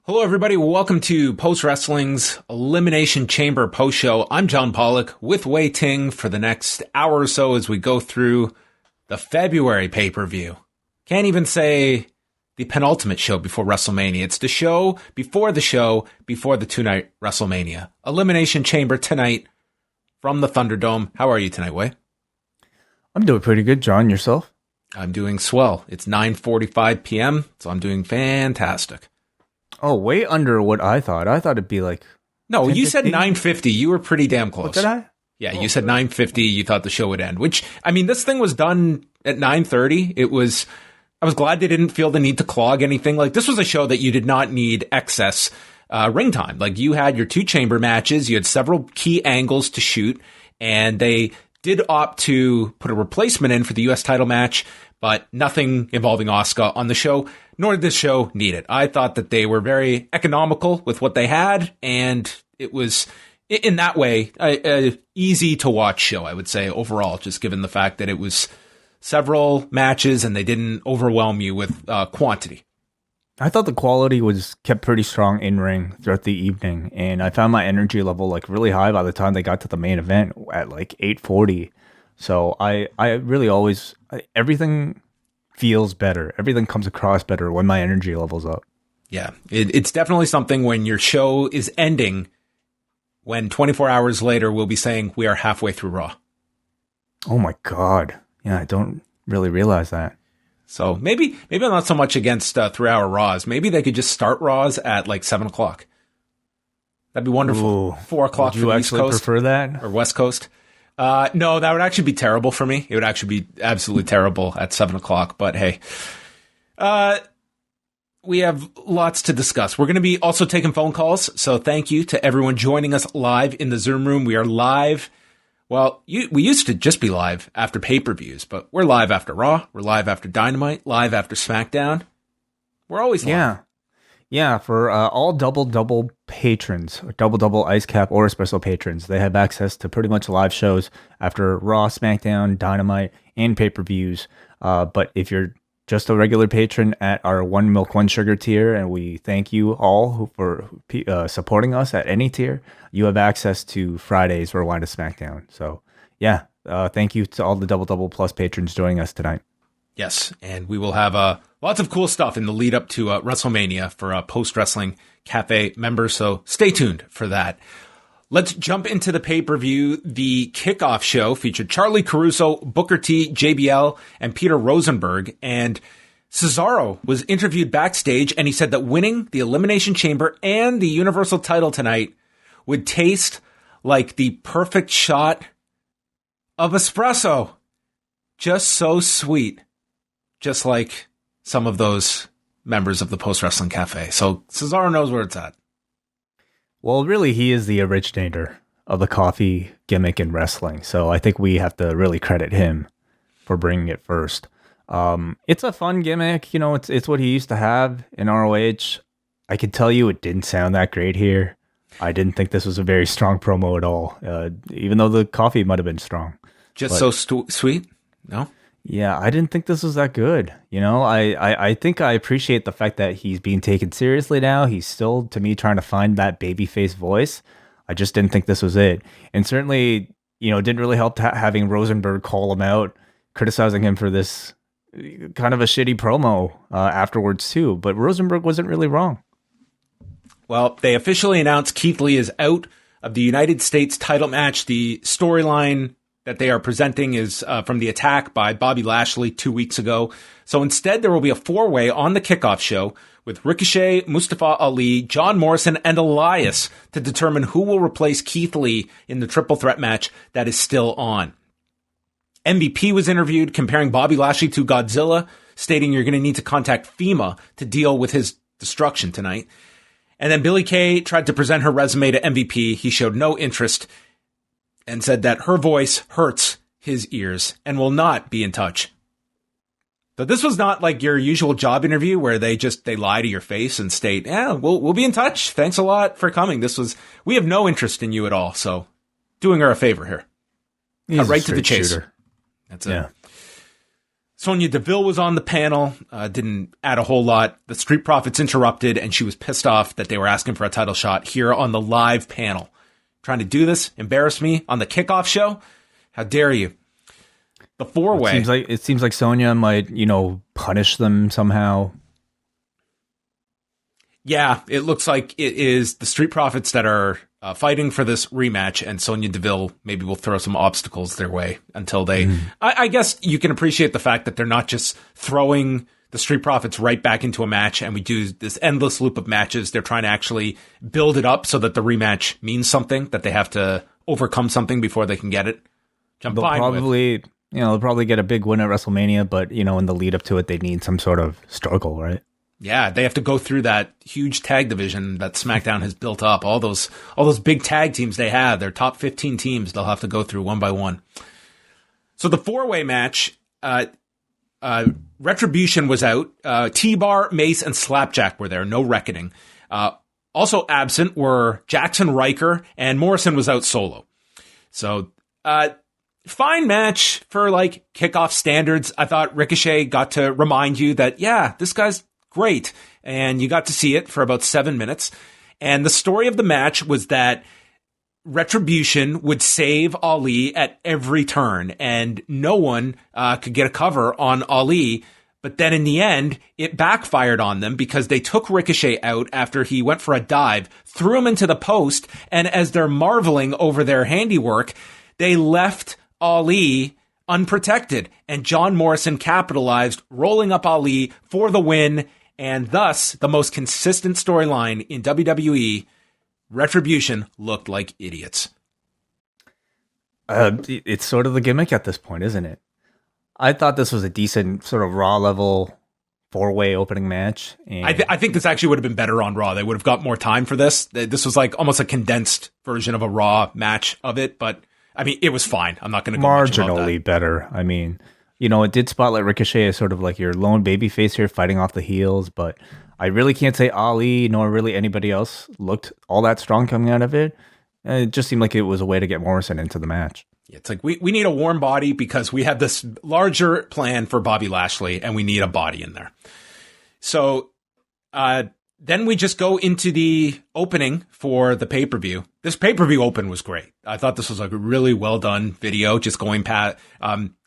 Hello, everybody. Welcome to Post Wrestling's Elimination Chamber post show. I'm John Pollock with Wai Ting for the next hour or so as we go through the February pay-per-view. Can't even say the penultimate show before WrestleMania. It's the show before the two-night WrestleMania. Elimination Chamber tonight from the Thunderdome. How are you tonight, Wai? I'm doing pretty good, John. Yourself? I'm doing swell. It's 9:45 p.m., so I'm doing fantastic. Oh, way under what I thought. I thought it'd be like... No, you said 9:50. You were pretty damn close. What did I? Yeah, you said 9:50. You thought the show would end, which, I mean, this thing was done at 9:30. I was glad they didn't feel the need to clog anything. Like, this was a show that you did not need excess ring time. Like, you had your two chamber matches. You had several key angles to shoot, and they did opt to put a replacement in for the U.S. title match, but nothing involving Asuka on the show, nor did this show need it. I thought that they were very economical with what they had, and it was, in that way, a easy to watch show, I would say, overall, just given the fact that it was several matches and they didn't overwhelm you with quantity. I thought the quality was kept pretty strong in ring throughout the evening, and I found my energy level like really high by the time they got to the main event at like 8:40. So I really always, everything feels better. Everything comes across better when my energy level's up. Yeah, it's definitely something when your show is ending, when 24 hours later we'll be saying we are halfway through Raw. Oh my God. Yeah, I don't really realize that. So maybe I'm not so much against 3-hour Raws. Maybe they could just start Raws at like 7 o'clock. That'd be wonderful. Ooh. 4 o'clock for the East Coast. Would you actually prefer that? Or West Coast. No, that would actually be terrible for me. It would actually be absolutely terrible at 7 o'clock. But hey, we have lots to discuss. We're going to be also taking phone calls. So thank you to everyone joining us live in the Zoom room. We are live. Well, we used to just be live after pay-per-views, but we're live after Raw. We're live after Dynamite, live after SmackDown. We're always live. Yeah, for all double patrons, double ice cap or espresso patrons, they have access to pretty much live shows after Raw, SmackDown, Dynamite, and pay-per-views. But if you're just a regular patron at our one milk, one sugar tier, and we thank you all for supporting us at any tier, you have access to Fridays Rewind to SmackDown. So yeah, thank you to all the double plus patrons joining us tonight. Yes, and we will have lots of cool stuff in the lead up to WrestleMania for Post Wrestling Cafe members, so stay tuned for that. Let's jump into the pay-per-view. The kickoff show featured Charlie Caruso, Booker T, JBL, and Peter Rosenberg, and Cesaro was interviewed backstage, and he said that winning the Elimination Chamber and the Universal title tonight would taste like the perfect shot of espresso. Just so sweet. Just like some of those members of the Post Wrestling Cafe. So Cesaro knows where it's at. Well, really, he is the originator of the coffee gimmick in wrestling. So I think we have to really credit him for bringing it first. It's a fun gimmick. You know, it's what he used to have in ROH. I can tell you it didn't sound that great here. I didn't think this was a very strong promo at all, even though the coffee might have been strong. Just so sweet? No? Yeah, I didn't think this was that good. You know, I think I appreciate the fact that he's being taken seriously now. He's still, to me, trying to find that babyface voice. I just didn't think this was it. And certainly, you know, it didn't really help having Rosenberg call him out, criticizing him for this kind of a shitty promo afterwards, too. But Rosenberg wasn't really wrong. Well, they officially announced Keith Lee is out of the United States title match. The storyline that they are presenting is from the attack by Bobby Lashley 2 weeks ago. So instead, there will be a four-way on the kickoff show with Ricochet, Mustafa Ali, John Morrison, and Elias to determine who will replace Keith Lee in the triple threat match that is still on. MVP was interviewed comparing Bobby Lashley to Godzilla, stating you're going to need to contact FEMA to deal with his destruction tonight. And then Billie Kay tried to present her resume to MVP. He showed no interest and said that her voice hurts his ears and will not be in touch. So this was not like your usual job interview where they lie to your face and state, yeah, we'll be in touch. Thanks a lot for coming. We have no interest in you at all. So doing her a favor here. Cut right to the chase. Shooter. That's it. Yeah. Sonya Deville was on the panel, didn't add a whole lot. The Street Profits interrupted, and she was pissed off that they were asking for a title shot here on the live panel. Trying to do this, embarrass me on the kickoff show? How dare you? The four-way. It seems like Sonya might, punish them somehow. Yeah, it looks like it is the Street Profits that are fighting for this rematch, and Sonya Deville maybe will throw some obstacles their way until they... I guess you can appreciate the fact that they're not just throwing the Street Profits right back into a match and we do this endless loop of matches. They're trying to actually build it up so that the rematch means something, that they have to overcome something before they can get it. They'll probably get a big win at WrestleMania, but, in the lead up to it, they need some sort of struggle, right? Yeah, they have to go through that huge tag division that SmackDown has built up. All those big tag teams they have, their top 15 teams, they'll have to go through one by one. So the four-way match, Retribution was out. T-Bar, Mace, and Slapjack were there. No Reckoning. Also absent were Jackson Riker, and Morrison was out solo. So, fine match for kickoff standards. I thought Ricochet got to remind you that, yeah, this guy's great. And you got to see it for about 7 minutes. And the story of the match was that Retribution would save Ali at every turn, and no one could get a cover on Ali. But then in the end, it backfired on them because they took Ricochet out after he went for a dive, threw him into the post, and as they're marveling over their handiwork, they left Ali unprotected. And John Morrison capitalized, rolling up Ali for the win, and thus the most consistent storyline in WWE. Retribution looked like idiots. It's sort of the gimmick at this point, isn't it? I thought this was a decent sort of Raw level four-way opening match. And I think this actually would have been better on Raw. They would have got more time for this. This was almost a condensed version of a Raw match of it, but it was fine. I'm not going to go marginally better. It did spotlight Ricochet as sort of like your lone babyface here fighting off the heels, but I really can't say Ali nor really anybody else looked all that strong coming out of it. It just seemed like it was a way to get Morrison into the match. It's like we need a warm body because we have this larger plan for Bobby Lashley and we need a body in there. So then we just go into the opening for the pay-per-view. This pay-per-view open was great. I thought this was a really well done video, just going past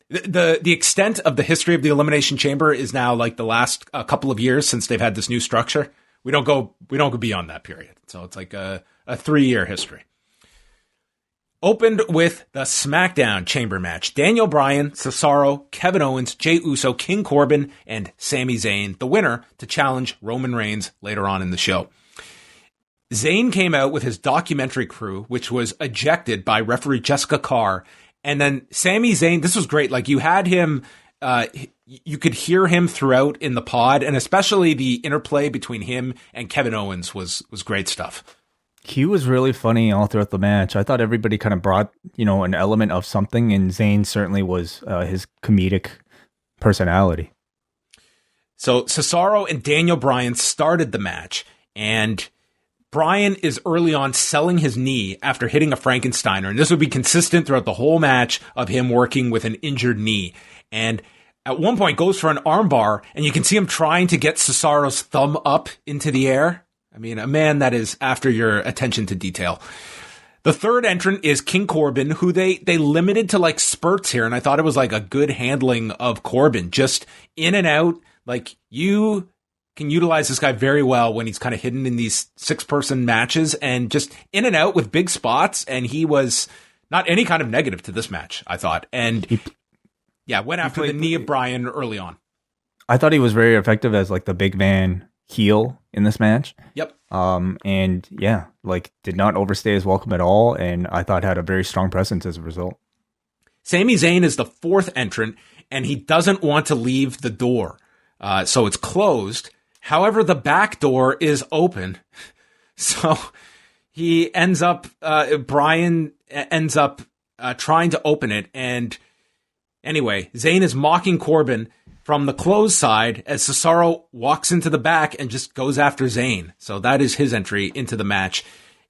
the extent of the history of the Elimination Chamber is now the last couple of years since they've had this new structure. We don't go beyond that period. So it's like a 3-year history. Opened with the SmackDown Chamber match. Daniel Bryan, Cesaro, Kevin Owens, Jey Uso, King Corbin, and Sami Zayn, the winner, to challenge Roman Reigns later on in the show. Zayn came out with his documentary crew, which was ejected by referee Jessica Carr. And then Sami Zayn, this was great. You had him, you could hear him throughout in the pod, and especially the interplay between him and Kevin Owens was great stuff. He was really funny all throughout the match. I thought everybody kind of brought, an element of something, and Zayn certainly was his comedic personality. So Cesaro and Daniel Bryan started the match, and Bryan is early on selling his knee after hitting a Frankensteiner, and this would be consistent throughout the whole match of him working with an injured knee. And at one point goes for an armbar, and you can see him trying to get Cesaro's thumb up into the air. A man that is after your attention to detail. The third entrant is King Corbin, who they limited to spurts here, and I thought it was a good handling of Corbin, just in and out. You can utilize this guy very well when he's kind of hidden in these 6-person matches, and just in and out with big spots, and he was not any kind of negative to this match, I thought. And went after the knee of Bryan early on. I thought he was very effective as the big man heel in this match. Yep. Did not overstay his welcome at all, and I thought had a very strong presence as a result. Sami Zayn is the fourth entrant, and he doesn't want to leave the door. So it's closed. However, the back door is open. So he ends up, Bryan ends up trying to open it. And anyway, Zayn is mocking Corbin from the closed side as Cesaro walks into the back and just goes after Zayn. So that is his entry into the match.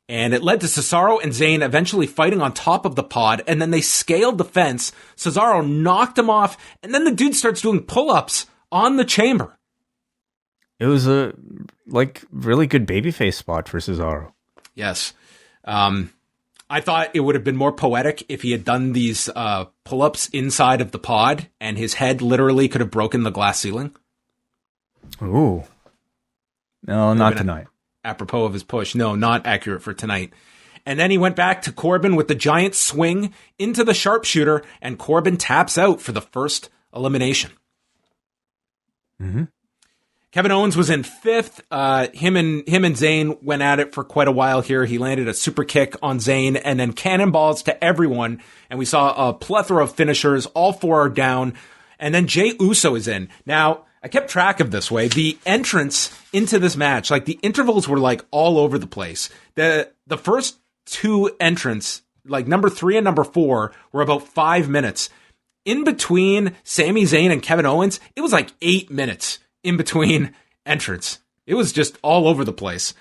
And it led to Cesaro and Zayn eventually fighting on top of the pod, and then they scaled the fence. Cesaro knocked him off, and then the dude starts doing pull-ups on the chamber. It was a really good babyface spot for Cesaro. Yes. I thought it would have been more poetic if he had done these pull-ups inside of the pod, and his head literally could have broken the glass ceiling. Ooh. No, not tonight. Apropos of his push. No, not accurate for tonight. And then he went back to Corbin with the giant swing into the sharpshooter, and Corbin taps out for the first elimination. Mm-hmm. Kevin Owens was in fifth. Him and Zayn went at it for quite a while here. He landed a super kick on Zayn and then cannonballs to everyone. And we saw a plethora of finishers. All four are down. And then Jey Uso is in. Now, I kept track of this way. The entrance into this match, like the intervals were like all over the place. The first two entrants, like number 3 and number 4, were about 5 minutes. In between Sami Zayn and Kevin Owens, it was like 8 minutes in between entrants. It was just all over the place.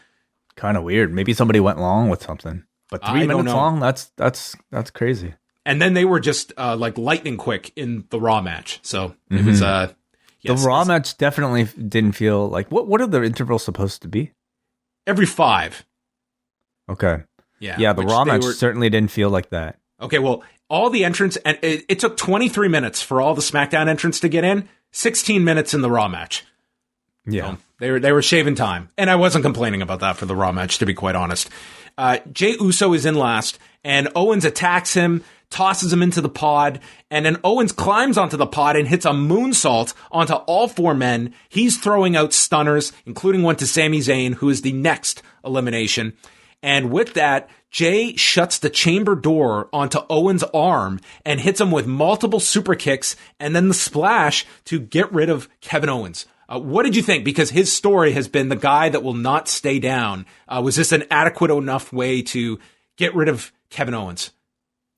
Kind of weird. Maybe somebody went long with something. But 3 minutes long, that's crazy. And then they were just like lightning quick in the Raw match. So it was yes, the Raw match definitely didn't feel like what are the intervals supposed to be? Every 5. Okay. Yeah. The Raw match certainly didn't feel like that. Okay, well, all the entrants, and it took 23 minutes for all the SmackDown entrants to get in, 16 minutes in the Raw match. Yeah. So they were shaving time. And I wasn't complaining about that for the Raw match, to be quite honest. Jey Uso is in last, and Owens attacks him, tosses him into the pod, and then Owens climbs onto the pod and hits a moonsault onto all 4 men. He's throwing out stunners, including one to Sami Zayn, who is the next elimination. And with that, Jey shuts the chamber door onto Owens' arm and hits him with multiple super kicks and then the splash to get rid of Kevin Owens. What did you think? Because his story has been the guy that will not stay down. Was this an adequate enough way to get rid of Kevin Owens?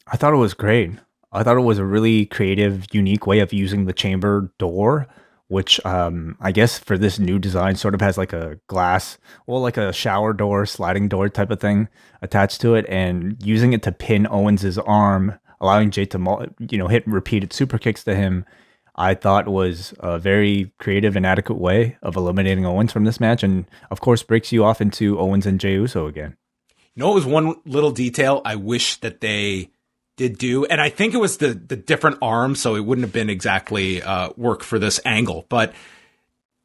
I thought it was great. I thought it was a really creative, unique way of using the chamber door, which I guess for this new design sort of has like a glass, well, like a shower door, sliding door type of thing attached to it, and using it to pin Owens's arm, allowing Jey to hit repeated super kicks to him. I thought was a very creative and adequate way of eliminating Owens from this match, and of course breaks you off into Owens and Jey Uso again. You know, it was one little detail I wish that they did do, and I think it was the different arm, so it wouldn't have been exactly work for this angle, but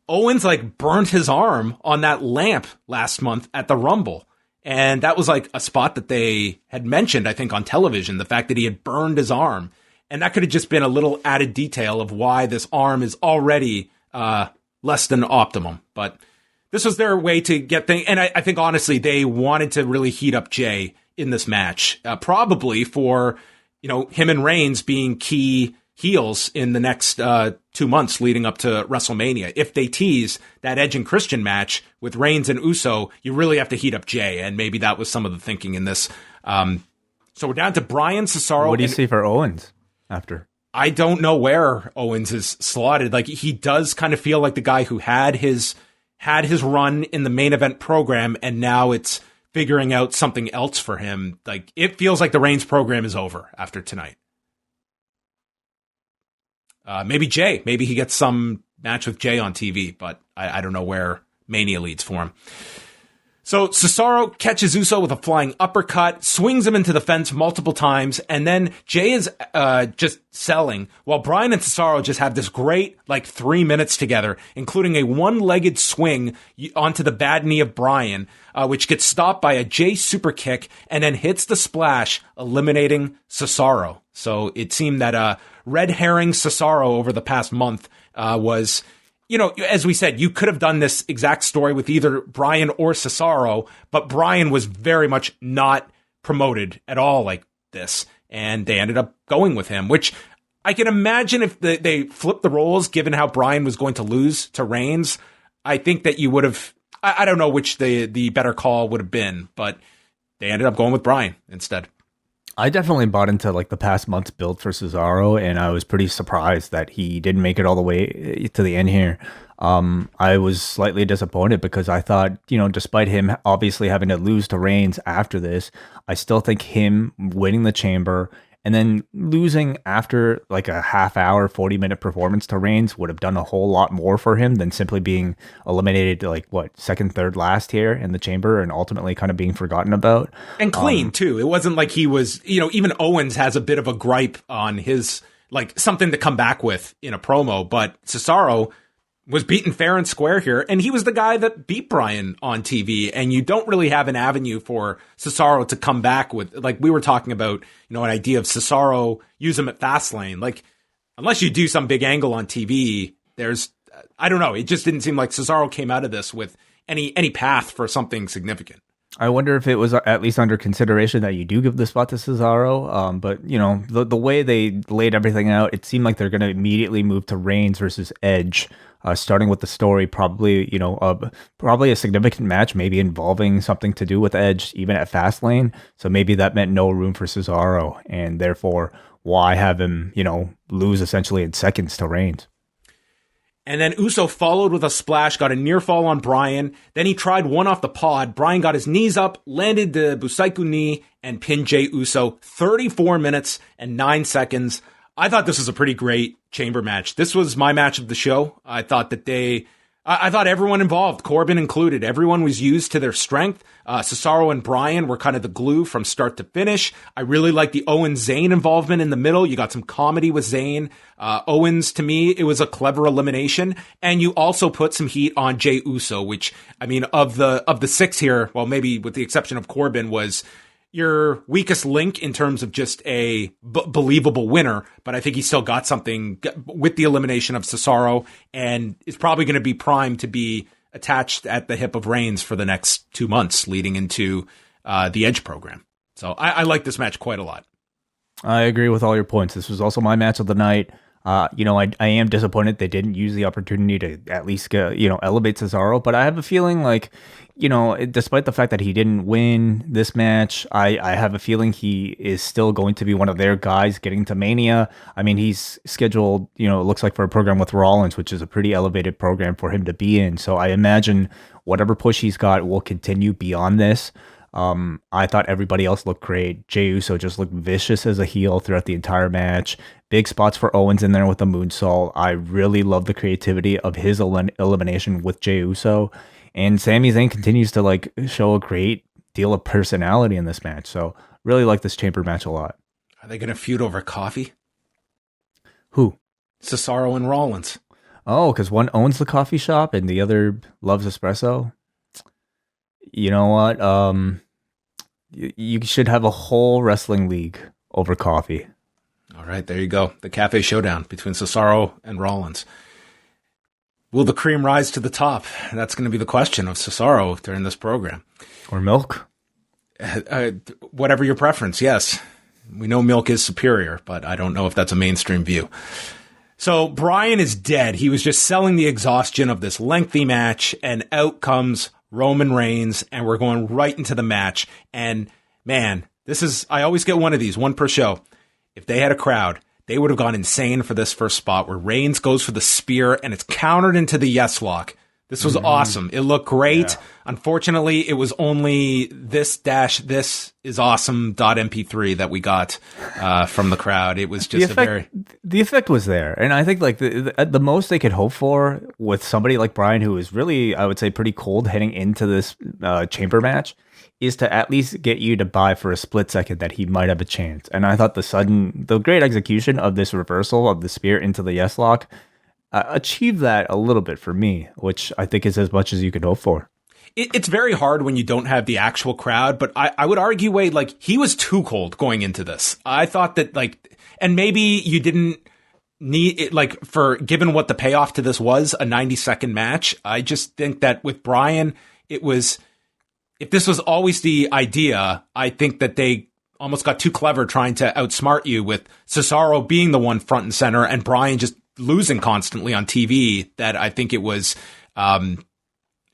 Owens like burnt his arm on that lamp last month at the Rumble, and that was like a spot that they had mentioned, I think, on television, the fact that he had burned his arm, and that could have just been a little added detail of why this arm is already less than optimum, but this was their way to get things, and I think honestly they wanted to really heat up Jey in this match, probably for, him and Reigns being key heels in the next 2 months leading up to WrestleMania. If they tease that Edge and Christian match with Reigns and Uso, you really have to heat up Jey, and maybe that was some of the thinking in this. So we're down to Bryan, Cesaro. What do you see for Owens after? I don't know where Owens is slotted. Like, he does kind of feel like the guy who had his run in the main event program, and now it's figuring out something else for him. Like, it feels like the Reigns program is over after tonight. Maybe Jey. Maybe he gets some match with Jey on TV, but I don't know where Mania leads for him. So Cesaro catches Uso with a flying uppercut, swings him into the fence multiple times, and then Jey is just selling, while Bryan and Cesaro just have this great, 3 minutes together, including a one-legged swing onto the bad knee of Bryan, which gets stopped by a Jey super kick, and then hits the splash, eliminating Cesaro. So it seemed that red herring Cesaro over the past month was... as we said, you could have done this exact story with either Bryan or Cesaro, but Bryan was very much not promoted at all like this, and they ended up going with him, which I can imagine if they flipped the roles, given how Bryan was going to lose to Reigns, I think that you would have, I don't know which the better call would have been, but they ended up going with Bryan instead. I definitely bought into like the past month's build for Cesaro, and I was pretty surprised that he didn't make it all the way to the end here. I was slightly disappointed because I thought, despite him obviously having to lose to Reigns after this, I still think him winning the Chamber and then losing after like a half hour, 40-minute performance to Reigns would have done a whole lot more for him than simply being eliminated like second, third last here in the Chamber and ultimately kind of being forgotten about. And clean too. It wasn't like he was, even Owens has a bit of a gripe on his, like something to come back with in a promo, but Cesaro was beaten fair and square here, and he was the guy that beat Bryan on TV, and you don't really have an avenue for Cesaro to come back with, like we were talking about, an idea of Cesaro, use him at Fastlane. Like, unless you do some big angle on TV, I don't know, it just didn't seem like Cesaro came out of this with any path for something significant. I wonder if it was at least under consideration that you do give the spot to Cesaro. But, the way they laid everything out, it seemed like they're going to immediately move to Reigns versus Edge. Starting with the story, probably a significant match, maybe involving something to do with Edge, even at Fastlane. So maybe that meant no room for Cesaro, and therefore, why have him, lose essentially in seconds to Reigns? And then Uso followed with a splash, got a near fall on Bryan. Then he tried one off the pod. Bryan got his knees up, landed the Busaiku knee, and pinned Jey Uso. 34 minutes and 9 seconds. I thought this was a pretty great Chamber match. This was my match of the show. I thought that I thought everyone involved, Corbin included, everyone was used to their strength. Cesaro and Bryan were kind of the glue from start to finish. I really like the Owens-Zayn involvement in the middle. You got some comedy with Zayn. Owens, to me, it was a clever elimination. And you also put some heat on Jey Uso, which, I mean, of the six here, well, maybe with the exception of Corbin, was your weakest link in terms of just a believable winner, but I think he still got something with the elimination of Cesaro and is probably going to be primed to be attached at the hip of Reigns for the next 2 months leading into the Edge program. So I like this match quite a lot. I agree with all your points. This was also my match of the night. I am disappointed they didn't use the opportunity to at least elevate Cesaro, but I have a feeling like, despite the fact that he didn't win this match, I have a feeling he is still going to be one of their guys getting to Mania. I mean, he's scheduled, it looks like for a program with Rollins, which is a pretty elevated program for him to be in. So I imagine whatever push he's got will continue beyond this. I thought everybody else looked great. Jey Uso just looked vicious as a heel throughout the entire match. Big spots for Owens in there with the moonsault. I really love the creativity of his elimination with Jey Uso. And Sami Zayn continues to show a great deal of personality in this match. So really like this Chamber match a lot. Are they going to feud over coffee? Who? Cesaro and Rollins. Oh, because one owns the coffee shop and the other loves espresso. You know what? You should have a whole wrestling league over coffee. All right, there you go. The Cafe Showdown between Cesaro and Rollins. Will the cream rise to the top? That's going to be the question of Cesaro during this program. Or milk? Whatever your preference, yes. We know milk is superior, but I don't know if that's a mainstream view. So Bryan is dead. He was just selling the exhaustion of this lengthy match, and out comes Roman Reigns, and we're going right into the match. And man, I always get one of these, one per show. If they had a crowd, they would have gone insane for this first spot where Reigns goes for the spear and it's countered into the yes lock. This was awesome. It looked great. Yeah. Unfortunately, it was only this is awesome.mp3 that we got from the crowd. It was just the effect was there. And I think the most they could hope for with somebody like Bryan, who is really, I would say, pretty cold heading into this Chamber match, is to at least get you to buy for a split second that he might have a chance. And I thought the great execution of this reversal of the spear into the yes lock achieved that a little bit for me, which I think is as much as you could hope for. It's very hard when you don't have the actual crowd, but I would argue, Wade, he was too cold going into this. I thought that, and maybe you didn't need it, for given what the payoff to this was, a 90-second match. I just think that with Bryan, it was, if this was always the idea, I think that they almost got too clever trying to outsmart you with Cesaro being the one front and center and Bryan just losing constantly on TV, that I think it was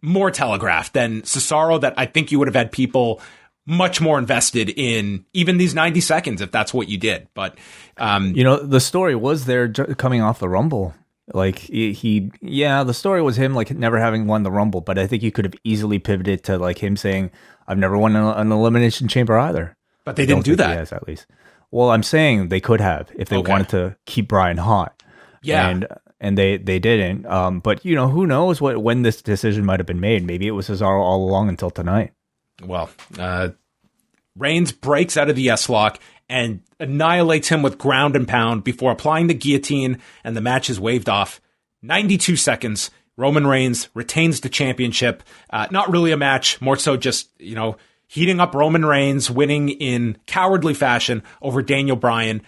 more telegraphed than Cesaro, that I think you would have had people much more invested in even these 90 seconds if that's what you did. But, the story was there coming off the Rumble. Like the story was him like never having won the Rumble, but I think you could have easily pivoted to like him saying, I've never won an Elimination Chamber either. But they didn't do that. Yes, at least. Well, I'm saying they could have if they wanted to keep Bryan hot. Yeah. And they didn't. But who knows when this decision might have been made. Maybe it was Cesaro all along until tonight. Well, Reigns breaks out of the S-lock and annihilates him with ground and pound before applying the guillotine, and the match is waved off. 92 seconds. Roman Reigns retains the championship. Not really a match, more so just, heating up Roman Reigns, winning in cowardly fashion over Daniel Bryan.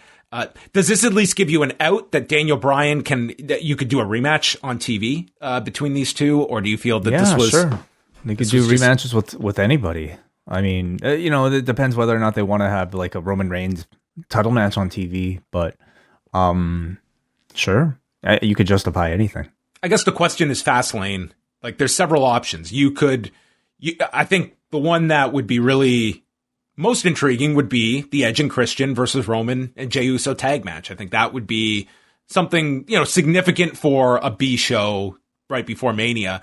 Does this at least give you an out that Daniel Bryan that you could do a rematch on TV between these two, or do you feel that this was... Sure. They could do rematches with anybody. I mean, it depends whether or not they want to have like a Roman Reigns title match on TV, but sure, you could justify anything. I guess the question is Fastlane. Like, there's several options. I think the one that would be really most intriguing would be the Edge and Christian versus Roman and Jey Uso tag match. I think that would be something, significant for a B show right before Mania.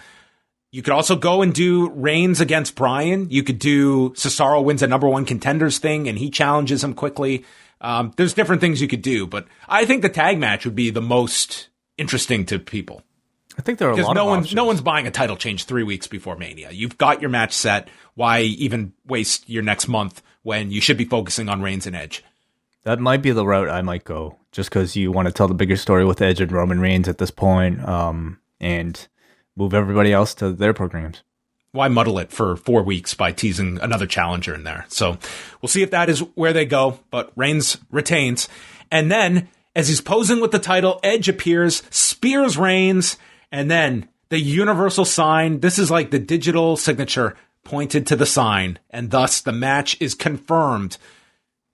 You could also go and do Reigns against Bryan. You could do Cesaro wins a number one contenders thing and he challenges him quickly. There's different things you could do, but I think the tag match would be the most interesting to people. I think there are a lot of options. No one's buying a title change 3 weeks before Mania. You've got your match set. Why even waste your next month when you should be focusing on Reigns and Edge? That might be the route I might go, just because you want to tell the bigger story with Edge and Roman Reigns at this point, and move everybody else to their programs. Why muddle it for 4 weeks by teasing another challenger in there? So we'll see if that is where they go, but Reigns retains. And then, as he's posing with the title, Edge appears, spears Reigns, and then the universal sign, this is like the digital signature, pointed to the sign, and thus the match is confirmed.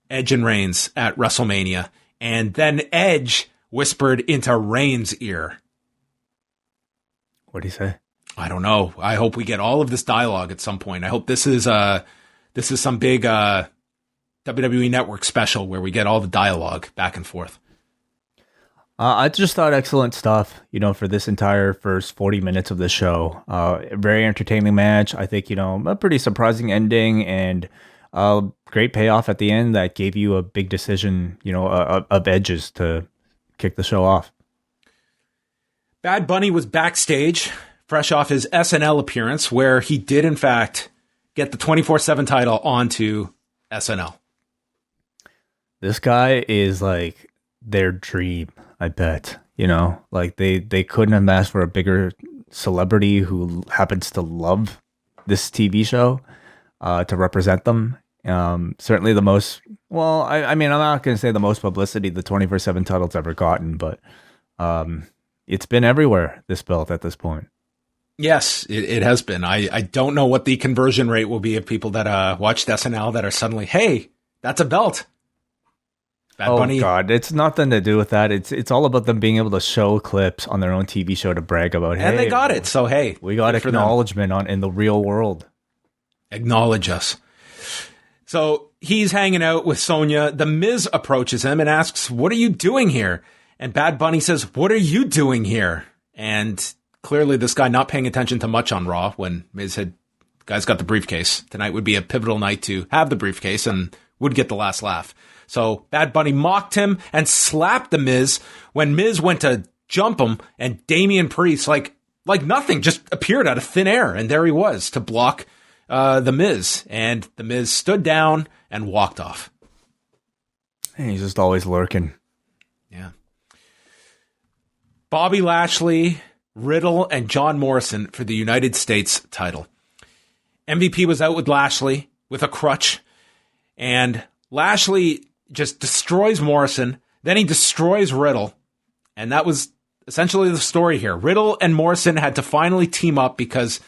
Edge and Reigns at WrestleMania. And then Edge whispered into Reigns' ear. What did he say? I don't know. I hope we get all of this dialogue at some point. I hope this is some big WWE Network special where we get all the dialogue back and forth. I just thought excellent stuff, for this entire first 40 minutes of the show. Very entertaining match. I think, a pretty surprising ending and a great payoff at the end that gave you a big decision, of Edges to kick the show off. Bad Bunny was backstage, fresh off his SNL appearance, where he did, in fact, get the 24/7 title onto SNL. This guy is like their dream, I bet. Like they couldn't have asked for a bigger celebrity who happens to love this TV show to represent them. Certainly the most, well, I mean, I'm not going to say the most publicity the 24/7 title's ever gotten, but it's been everywhere, this belt at this point. Yes, it has been. I don't know what the conversion rate will be of people that watched SNL that are suddenly, hey, that's a belt. Bad Bunny. God, it's nothing to do with that. It's all about them being able to show clips on their own TV show to brag about. Hey, and they got it. So hey, we got acknowledgement in the real world. Acknowledge us. So he's hanging out with Sonya. The Miz approaches him and asks, "What are you doing here?" And Bad Bunny says, "What are you doing here?" And clearly, this guy not paying attention to much on Raw when Miz guy's got the briefcase. Tonight would be a pivotal night to have the briefcase and would get the last laugh. So Bad Bunny mocked him and slapped the Miz when Miz went to jump him, and Damian Priest, like nothing, just appeared out of thin air, and there he was to block the Miz. And the Miz stood down and walked off. He's just always lurking. Yeah. Bobby Lashley, Riddle, and John Morrison for the United States title. MVP was out with Lashley with a crutch, and Lashley just destroys Morrison. Then he destroys Riddle. And that was essentially the story here. Riddle and Morrison had to finally team up because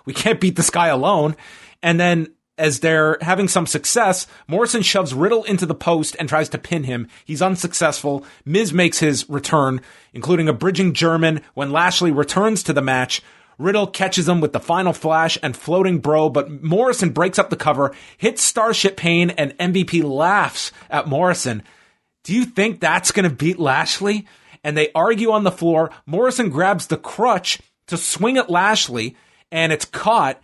we can't beat this guy alone. And then as they're having some success, Morrison shoves Riddle into the post and tries to pin him. He's unsuccessful. Miz makes his return, including a bridging German when Lashley returns to the match. Riddle catches him with the final flash and floating bro, but Morrison breaks up the cover, hits Starship Pain, and MVP laughs at Morrison. Do you think that's going to beat Lashley? And they argue on the floor. Morrison grabs the crutch to swing at Lashley, and it's caught.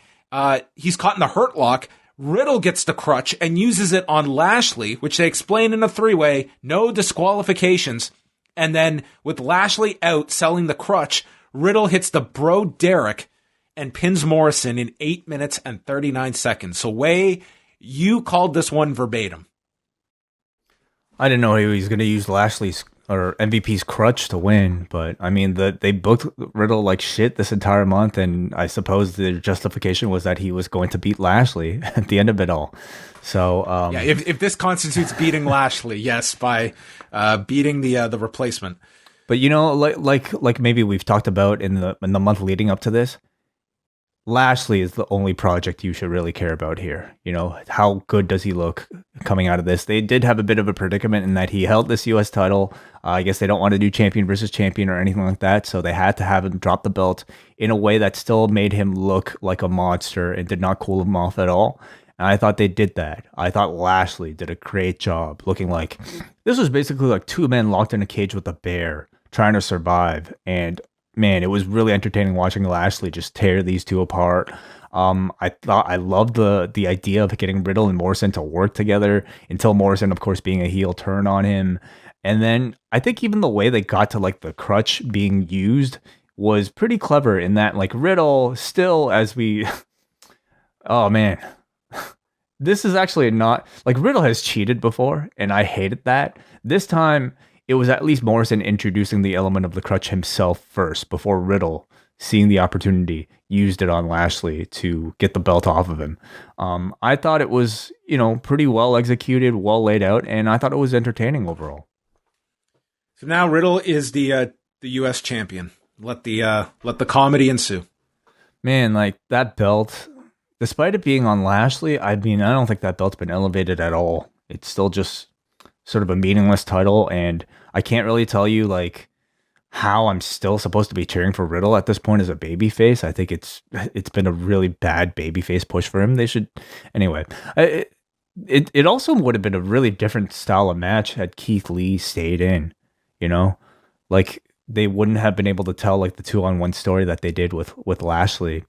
He's caught in the Hurt Lock. Riddle gets the crutch and uses it on Lashley, which they explain in a three-way, no disqualifications. And then with Lashley out selling the crutch, Riddle hits the Bro Derek and pins Morrison in 8 minutes and 39 seconds. So Wai, you called this one verbatim. I didn't know he was going to use Lashley's or MVP's crutch to win, but I mean, they booked Riddle like shit this entire month, and I suppose the justification was that he was going to beat Lashley at the end of it all. So yeah, if this constitutes beating Lashley, yes, by beating the replacement. But you know, like maybe we've talked about in the month leading up to this, Lashley is the only project you should really care about here. You know, how good does he look coming out of this? They did have a bit of a predicament in that he held this U.S. title. I guess they don't want to do champion versus champion or anything like that, so they had to have him drop the belt in a way that still made him look like a monster and did not cool him off at all. And I thought they did that. I thought Lashley did a great job looking like this was basically like two men locked in a cage with a bear trying to survive. And man, it was really entertaining watching Lashley just tear these two apart. I loved the idea of getting Riddle and Morrison to work together until Morrison, of course, being a heel, turn on him. And then I think even the way they got to like the crutch being used was pretty clever in that like Riddle still as we, oh man, this is actually not like Riddle has cheated before and I hated that. This time it was at least Morrison introducing the element of the crutch himself first before Riddle, seeing the opportunity, used it on Lashley to get the belt off of him. I thought it was, you know, pretty well executed, well laid out, and I thought it was entertaining overall. So now Riddle is the U.S. champion. Let the comedy ensue. Man, like that belt, despite it being on Lashley, I mean, I don't think that belt's been elevated at all. It's still just sort of a meaningless title, and I can't really tell you like how I'm still supposed to be cheering for Riddle at this point as a babyface. I think it's been a really bad babyface push for him. They should anyway. It also would have been a really different style of match had Keith Lee stayed in. You know, like they wouldn't have been able to tell like the 2-on-1 story that they did with Lashley.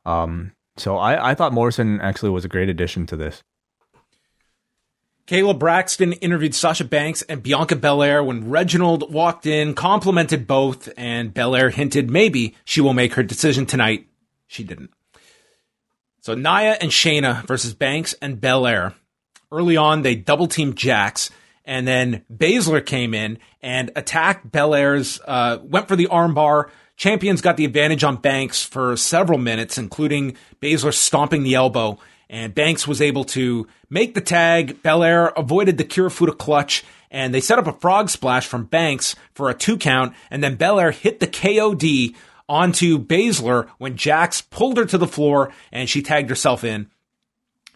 So I thought Morrison actually was a great addition to this. Kayla Braxton interviewed Sasha Banks and Bianca Belair when Reginald walked in, complimented both, and Belair hinted maybe she will make her decision tonight. She didn't. So Nia and Shayna versus Banks and Belair. Early on, they double-teamed Jax, and then Baszler came in and attacked Belair's, went for the armbar. Champions got the advantage on Banks for several minutes, including Baszler stomping the elbow. And Banks was able to make the tag. Belair avoided the Kirifuda clutch, and they set up a frog splash from Banks for a 2 count. And then Belair hit the KOD onto Baszler when Jax pulled her to the floor, and she tagged herself in.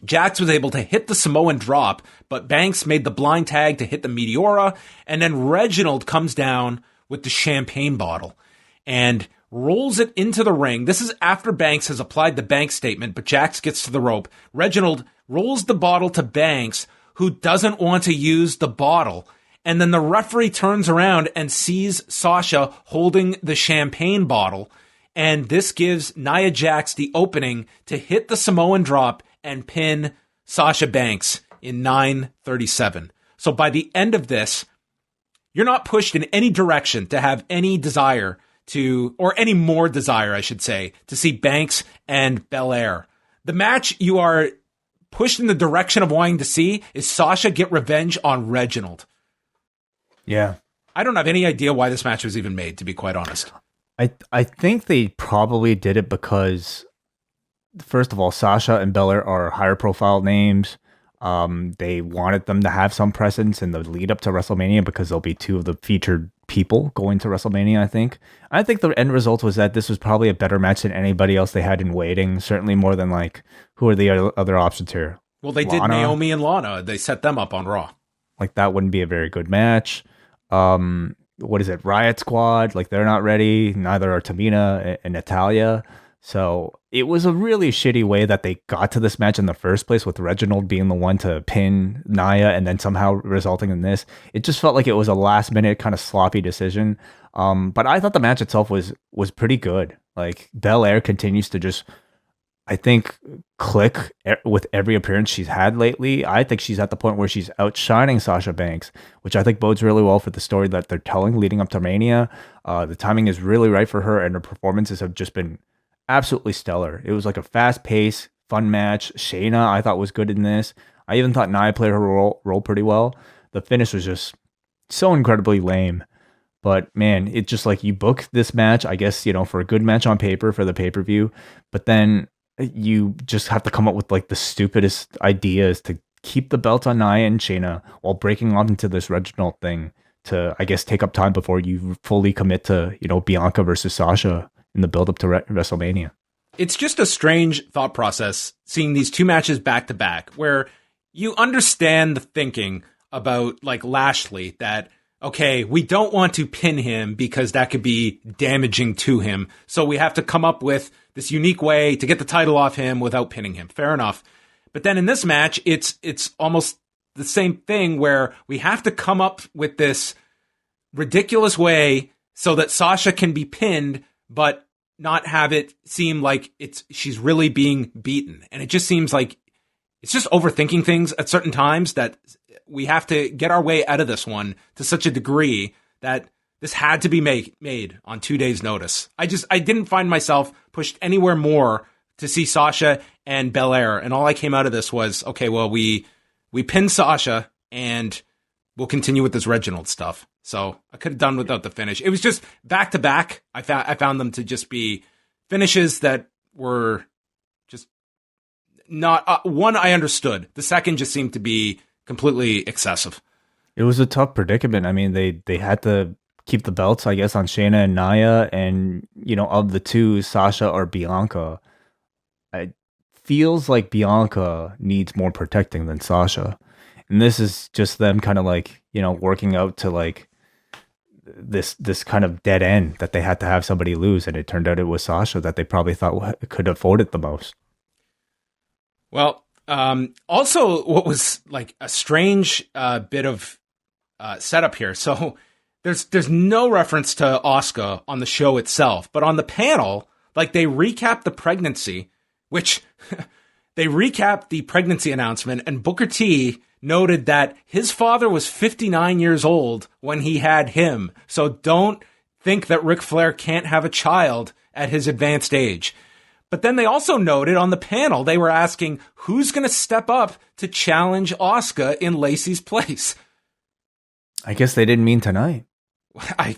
Jax was able to hit the Samoan drop, but Banks made the blind tag to hit the Meteora. And then Reginald comes down with the champagne bottle and rolls it into the ring. This is after Banks has applied the Banks statement, but Jax gets to the rope. Reginald rolls the bottle to Banks, who doesn't want to use the bottle. And then the referee turns around and sees Sasha holding the champagne bottle. And this gives Nia Jax the opening to hit the Samoan drop and pin Sasha Banks in 9:37. So by the end of this, you're not pushed in any direction to have any desire to, or any more desire, I should say, to see Banks and Belair. The match you are pushed in the direction of wanting to see is Sasha get revenge on Reginald. Yeah. I don't have any idea why this match was even made, to be quite honest. I think they probably did it because, first of all, Sasha and Belair are higher profile names. They wanted them to have some presence in the lead up to WrestleMania because they'll be two of the featured people going to WrestleMania, I think. I think the end result was that this was probably a better match than anybody else they had in waiting. Certainly more than like, who are the other options here? Well, they did Naomi and Lana. They set them up on Raw. Like that wouldn't be a very good match. What is it? Riot Squad. Like they're not ready. Neither are Tamina and Natalia. So it was a really shitty way that they got to this match in the first place, with Reginald being the one to pin Nia and then somehow resulting in this. It just felt like it was a last minute kind of sloppy decision. But I thought the match itself was pretty good. Like, Belair continues to just, I think, click with every appearance she's had lately. I think she's at the point where she's outshining Sasha Banks, which I think bodes really well for the story that they're telling leading up to Mania. The timing is really right for her, and her performances have just been absolutely stellar. It was like a fast-paced, fun match. Shayna, I thought, was good in this. I even thought Nia played her role pretty well. The finish was just so incredibly lame. But man, it's just like, you book this match, I guess, for a good match on paper for the pay-per-view, but then you just have to come up with like the stupidest ideas to keep the belt on Nia and Shayna while breaking off into this Reginald thing to, I guess, take up time before you fully commit to, Bianca versus Sasha in the build-up to WrestleMania. It's just a strange thought process seeing these two matches back to back, where you understand the thinking about like Lashley that, okay, we don't want to pin him because that could be damaging to him. So we have to come up with this unique way to get the title off him without pinning him. Fair enough. But then in this match, it's almost the same thing, where we have to come up with this ridiculous way so that Sasha can be pinned, but not have it seem like she's really being beaten. And it just seems like it's just overthinking things at certain times, that we have to get our way out of this one to such a degree that this had to be made on 2 days' notice. I didn't find myself pushed anywhere more to see Sasha and Belair, and all I came out of this was, okay, well, we pinned Sasha, and we'll continue with this Reginald stuff. So I could have done without the finish. It was just back to back. I found them to just be finishes that were just not one I understood. The second just seemed to be completely excessive. It was a tough predicament. I mean, they had to keep the belts, I guess, on Shayna and Nia, and of the two, Sasha or Bianca. It feels like Bianca needs more protecting than Sasha, and this is just them kind of like working out to like this kind of dead end that they had to have somebody lose, and it turned out it was Sasha that they probably thought could afford it the most. Well, also, what was like a strange bit of setup here. So there's no reference to Asuka on the show itself, but on the panel, like, they recap the pregnancy, which they recapped the pregnancy announcement, and Booker T noted that his father was 59 years old when he had him. So don't think that Ric Flair can't have a child at his advanced age. But then they also noted on the panel, they were asking who's going to step up to challenge Asuka in Lacey's place. I guess they didn't mean tonight. I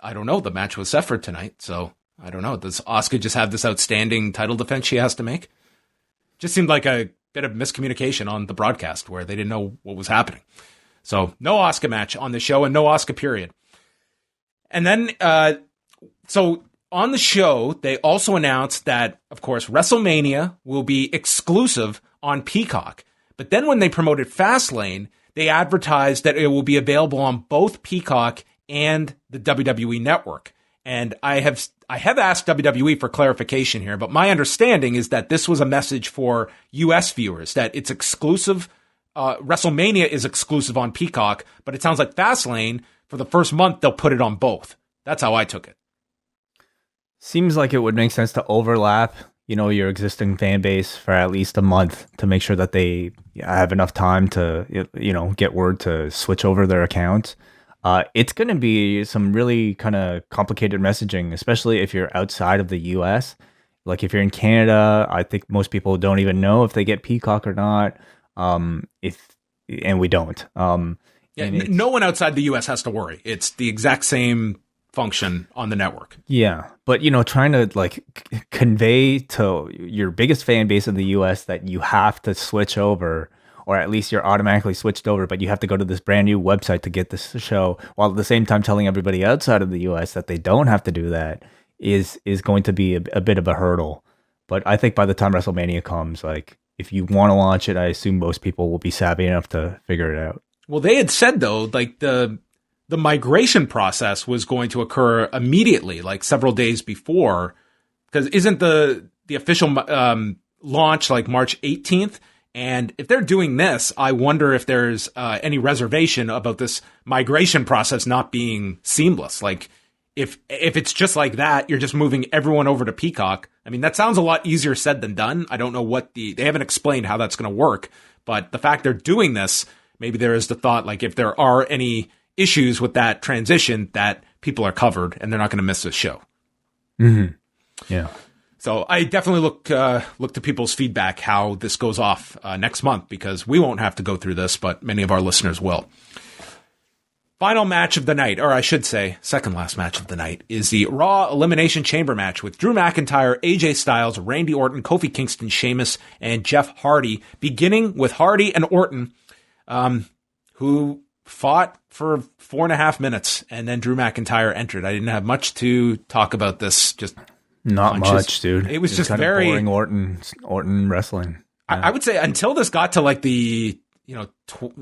don't know. The match was set for tonight, so I don't know. Does Asuka just have this outstanding title defense she has to make? Just seemed like a bit of miscommunication on the broadcast where they didn't know what was happening. So no Asuka match on the show, and no Asuka period. And then, so on the show, they also announced that, of course, WrestleMania will be exclusive on Peacock. But then when they promoted Fastlane, they advertised that it will be available on both Peacock and the WWE Network. And I have asked WWE for clarification here, but my understanding is that this was a message for US viewers, that it's exclusive. WrestleMania is exclusive on Peacock, but it sounds like Fastlane, for the first month, they'll put it on both. That's how I took it. Seems like it would make sense to overlap, your existing fan base for at least a month to make sure that they have enough time to, get word to switch over their accounts. It's going to be some really kind of complicated messaging, especially if you're outside of the US. Like, if you're in Canada, I think most people don't even know if they get Peacock or not. And we don't. No one outside the US has to worry. It's the exact same function on the network. Yeah, but trying to like convey to your biggest fan base in the US that you have to switch over, or at least you're automatically switched over, but you have to go to this brand new website to get this show, while at the same time telling everybody outside of the US that they don't have to do that, is going to be a bit of a hurdle. But I think by the time WrestleMania comes, like, if you want to launch it, I assume most people will be savvy enough to figure it out. Well, they had said, though, like the migration process was going to occur immediately, like several days before because isn't the official launch like March 18th? And if they're doing this, I wonder if there's any reservation about this migration process not being seamless. Like, if it's just like that, you're just moving everyone over to Peacock. I mean, that sounds a lot easier said than done. I don't know what they haven't explained how that's going to work, but the fact they're doing this, maybe there is the thought, like, if there are any issues with that transition, that people are covered and they're not going to miss this show. Mm-hmm. Yeah. So I definitely look to people's feedback how this goes off next month, because we won't have to go through this, but many of our listeners will. Final match of the night, or I should say second last match of the night, is the Raw Elimination Chamber match with Drew McIntyre, AJ Styles, Randy Orton, Kofi Kingston, Sheamus, and Jeff Hardy, beginning with Hardy and Orton, who fought for 4.5 minutes, and then Drew McIntyre entered. I didn't have much to talk about this, just not punches. Much, dude. It was just kind very of boring Orton wrestling. Yeah. I would say until this got to like the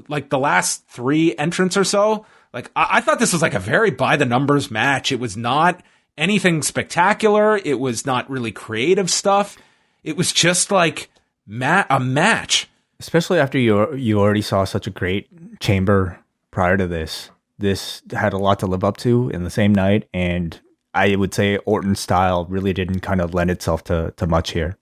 like the last 3 entrants or so, like I thought this was like a very by the numbers match. It was not anything spectacular. It was not really creative stuff. It was just like a match. Especially after you already saw such a great Chamber prior to this. This had a lot to live up to in the same night, and I would say Orton's style really didn't kind of lend itself to much here.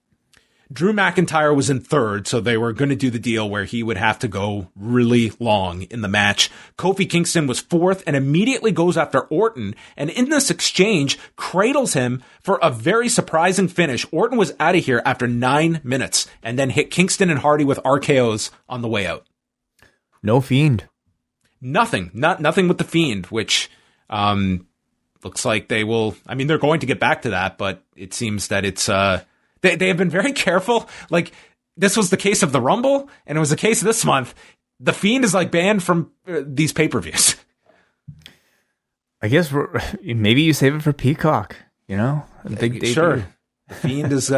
Drew McIntyre was in third, so they were going to do the deal where he would have to go really long in the match. Kofi Kingston was fourth and immediately goes after Orton, and in this exchange, cradles him for a very surprising finish. Orton was out of here after 9 minutes, and then hit Kingston and Hardy with RKOs on the way out. No Fiend. Nothing with the Fiend, which looks like they will. I mean, they're going to get back to that, but it seems that it's they have been very careful. Like, this was the case of the Rumble, and it was the case this month. The Fiend is like banned from these pay-per-views. I guess maybe you save it for Peacock. Sure. The Fiend is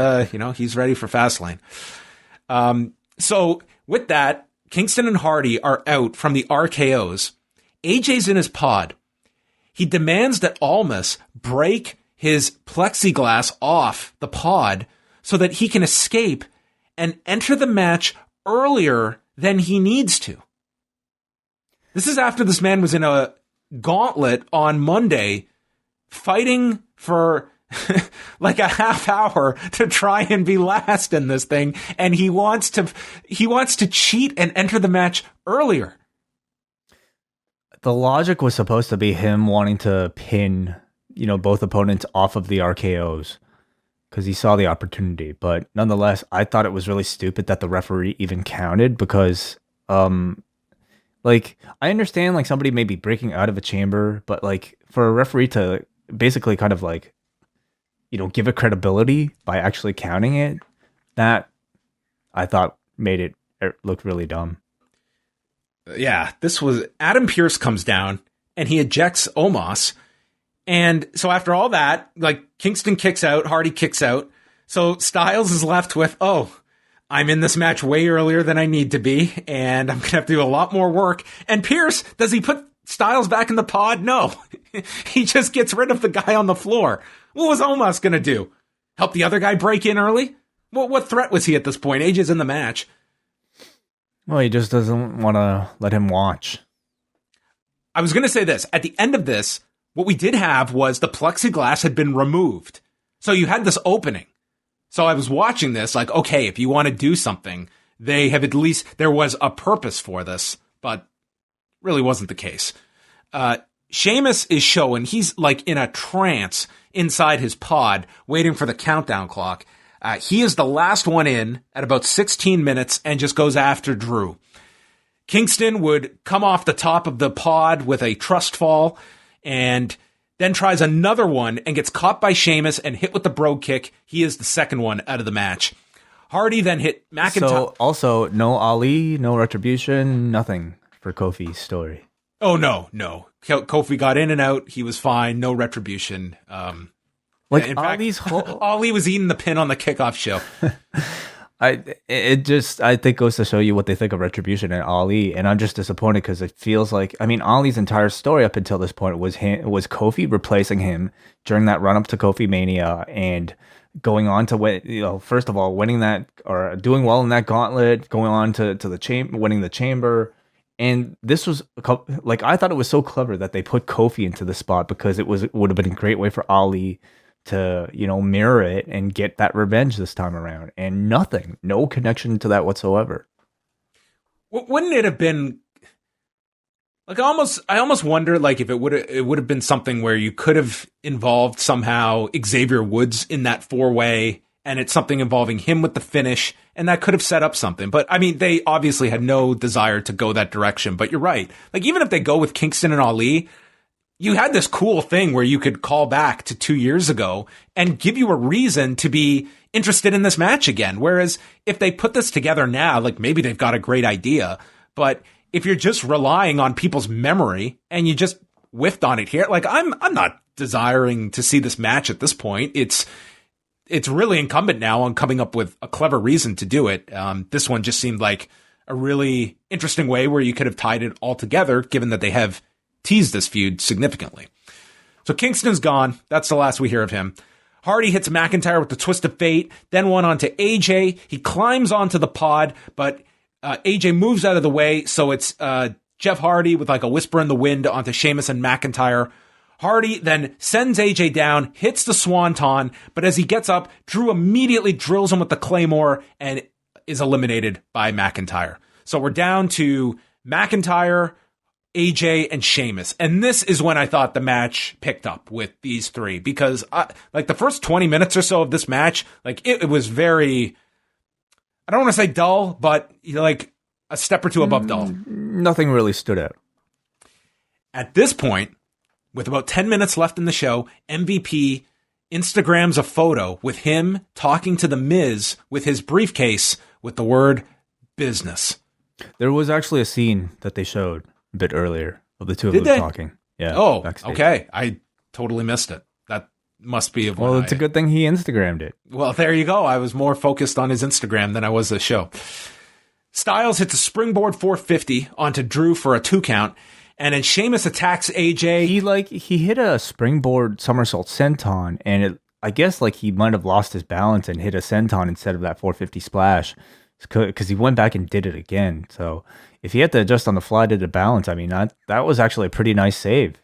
he's ready for Fastlane. So with that, Kingston and Hardy are out from the RKOs. AJ's in his pod. He demands that Almas break his plexiglass off the pod so that he can escape and enter the match earlier than he needs to. This is after this man was in a gauntlet on Monday fighting for like a half hour to try and be last in this thing, and he wants to cheat and enter the match earlier. The logic was supposed to be him wanting to pin, both opponents off of the RKOs because he saw the opportunity. But nonetheless, I thought it was really stupid that the referee even counted because, I understand like somebody may be breaking out of a chamber, but like for a referee to basically kind of like, give it credibility by actually counting it, that I thought made it look really dumb. Yeah, this was Adam Pearce comes down and he ejects Omos. And so after all that, like Kingston kicks out, Hardy kicks out. So Styles is left with, I'm in this match way earlier than I need to be, and I'm going to have to do a lot more work. And Pearce, does he put Styles back in the pod? No. He just gets rid of the guy on the floor. What was Omos going to do? Help the other guy break in early? What threat was he at this point? AJ's in the match. Well, he just doesn't want to let him watch. I was going to say this. At the end of this, what we did have was the plexiglass had been removed. So you had this opening. So I was watching this like, okay, if you want to do something, they have at least, there was a purpose for this, but really wasn't the case. Sheamus is showing, he's like in a trance inside his pod, waiting for the countdown clock. He is the last one in at about 16 minutes and just goes after Drew. Kingston would come off the top of the pod with a trust fall and then tries another one and gets caught by Sheamus and hit with the brogue kick. He is the second one out of the match. Hardy then hit McIntyre. So also, no Ali, no retribution, nothing for Kofi's story. Oh, no. Kofi got in and out. He was fine. No retribution. In fact, Ali was eating the pin on the kickoff show. I think goes to show you what they think of retribution and Ali, and I'm just disappointed because it feels like, Ali's entire story up until this point was Kofi replacing him during that run up to Kofi Mania and going on to win, first of all, winning that or doing well in that gauntlet, going on to the chamber, winning the chamber. And this was like, I thought it was so clever that they put Kofi into the spot, because it would have been a great way for Ali to, mirror it and get that revenge this time around. And no connection to that whatsoever. Wouldn't it have been like, I almost wonder, like, if it would have been something where you could have involved somehow Xavier Woods in that 4-way, and it's something involving him with the finish, and that could have set up something. But I mean, they obviously had no desire to go that direction. But you're right. Like, even if they go with Kingston and Ali, you had this cool thing where you could call back to 2 years ago and give you a reason to be interested in this match again. Whereas if they put this together now, like, maybe they've got a great idea, but if you're just relying on people's memory and you just whiffed on it here, like, I'm not desiring to see this match at this point. It's really incumbent now on coming up with a clever reason to do it. This one just seemed like a really interesting way where you could have tied it all together, given that they have teased this feud significantly. So Kingston's gone. That's the last we hear of him. Hardy hits McIntyre with the twist of fate, then one onto AJ. He climbs onto the pod, but AJ moves out of the way, so it's Jeff Hardy with like a whisper in the wind onto Sheamus and McIntyre. Hardy then sends AJ down, hits the swanton, but as he gets up, Drew immediately drills him with the Claymore and is eliminated by McIntyre. So we're down to McIntyre, AJ, and Sheamus. And this is when I thought the match picked up with these three, because like the first 20 minutes or so of this match, like it was very, I don't want to say dull, but like a step or two above dull. Nothing really stood out. At this point, with about 10 minutes left in the show, MVP Instagrams a photo with him talking to The Miz with his briefcase with the word business. There was actually a scene that they showed a bit earlier of the two of them talking. Yeah. Oh, backstage. Okay. I totally missed it. That must be well, it's a good thing he Instagrammed it. Well, there you go. I was more focused on his Instagram than I was the show. Styles hits a springboard 450 onto Drew for a 2 count. And then Sheamus attacks AJ. He hit a springboard somersault senton, and I guess like he might have lost his balance and hit a senton instead of that 450 splash, because he went back and did it again. So if he had to adjust on the fly to the balance, I mean that was actually a pretty nice save,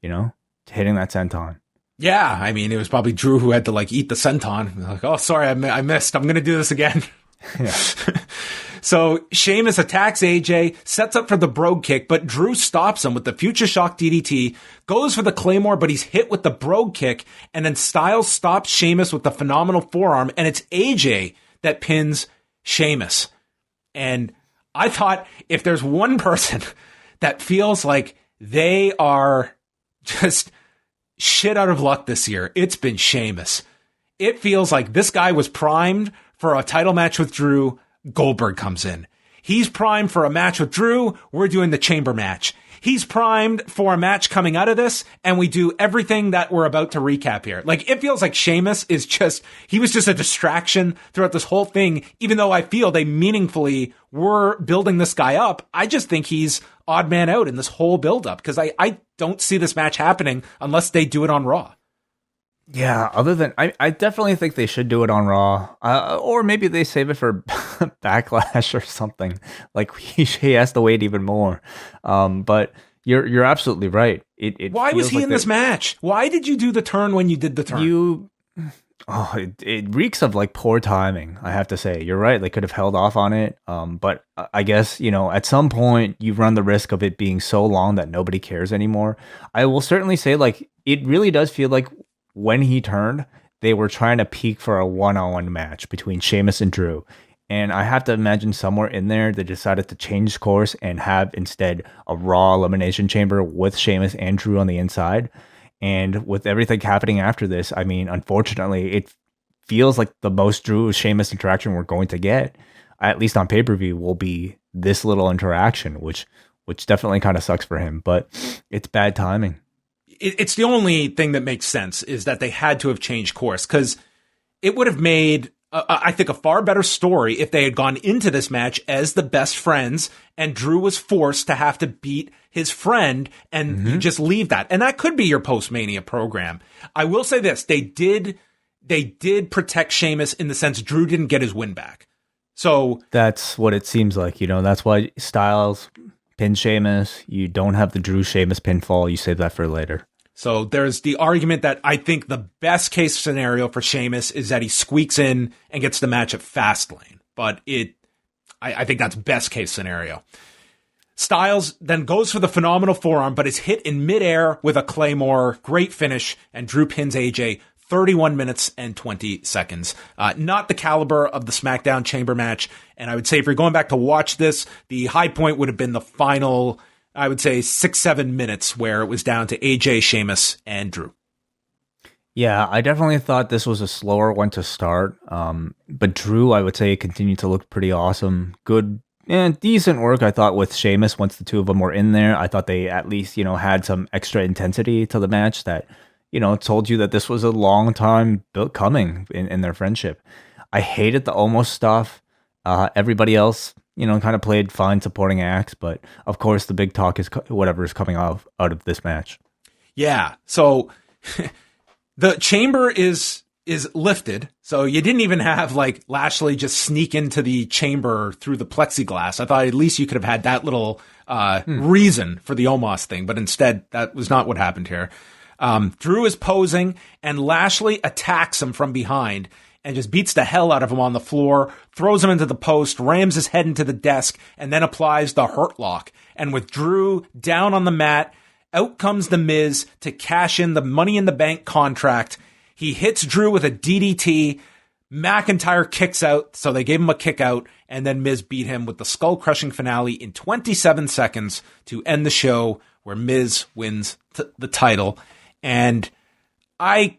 hitting that senton. Yeah, I mean it was probably Drew who had to like eat the senton. Like, oh, sorry, I missed. I'm gonna do this again. Yeah. So Sheamus attacks AJ, sets up for the brogue kick, but Drew stops him with the Future Shock DDT, goes for the Claymore, but he's hit with the brogue kick, and then Styles stops Sheamus with the phenomenal forearm, and it's AJ that pins Sheamus. And I thought, if there's one person that feels like they are just shit out of luck this year, it's been Sheamus. It feels like this guy was primed for a title match with Drew. Goldberg comes in. He's primed for a match with Drew. We're doing the chamber match. He's primed for a match coming out of this, and we do everything that we're about to recap here. Like, it feels like Sheamus he was just a distraction throughout this whole thing, even though I feel they meaningfully were building this guy up. I just think he's odd man out in this whole buildup, because I don't see this match happening unless they do it on Raw. Yeah, other than I definitely think they should do it on Raw, or maybe they save it for Backlash or something. Like he has to wait even more. But you're absolutely right. Why was he in this match? Why did you do the turn when you did the turn? It reeks of like poor timing, I have to say. You're right. They could have held off on it. But I guess, at some point you run the risk of it being so long that nobody cares anymore. I will certainly say, like, it really does feel like when he turned, they were trying to peak for a one-on-one match between Sheamus and Drew. And I have to imagine somewhere in there, they decided to change course and have instead a Raw Elimination Chamber with Sheamus and Drew on the inside. And with everything happening after this, I mean, unfortunately, it feels like the most Drew-Sheamus interaction we're going to get, at least on pay-per-view, will be this little interaction, which definitely kind of sucks for him. But it's bad timing. It's the only thing that makes sense, is that they had to have changed course, because it would have made, I think, a far better story if they had gone into this match as the best friends and Drew was forced to have to beat his friend, and you just leave that. And that could be your post-Mania program. I will say this. They did they did protect Sheamus in the sense Drew didn't get his win back. So that's what it seems like. That's why Styles pinned Sheamus. You don't have the Drew Sheamus pinfall. You save that for later. So there's the argument that I think the best case scenario for Sheamus is that he squeaks in and gets the match at Fastlane. But I think that's best case scenario. Styles then goes for the phenomenal forearm, but is hit in midair with a Claymore. Great finish, and Drew pins AJ 31 minutes and 20 seconds. Not the caliber of the SmackDown Chamber match. And I would say if you're going back to watch this, the high point would have been the final, I would say 6-7 minutes where it was down to AJ, Sheamus, and Drew. Yeah, I definitely thought this was a slower one to start. But Drew, I would say, continued to look pretty awesome. Good and decent work, I thought, with Sheamus once the two of them were in there. I thought they at least, had some extra intensity to the match that, told you that this was a long time coming in their friendship. I hated the almost stuff. Everybody else, kind of played fine supporting acts, but of course the big talk is whatever is coming out of this match. Yeah, so the chamber is lifted, so you didn't even have like Lashley just sneak into the chamber through the plexiglass. I thought at least you could have had that little reason for the Omos thing, but instead that was not what happened here. Drew is posing, and Lashley attacks him from behind and just beats the hell out of him on the floor, throws him into the post, rams his head into the desk, and then applies the Hurt Lock. And with Drew down on the mat, out comes The Miz to cash in the Money in the Bank contract. He hits Drew with a DDT. McIntyre kicks out, so they gave him a kick out, and then Miz beat him with the skull-crushing finale in 27 seconds to end the show, where Miz wins the title. And I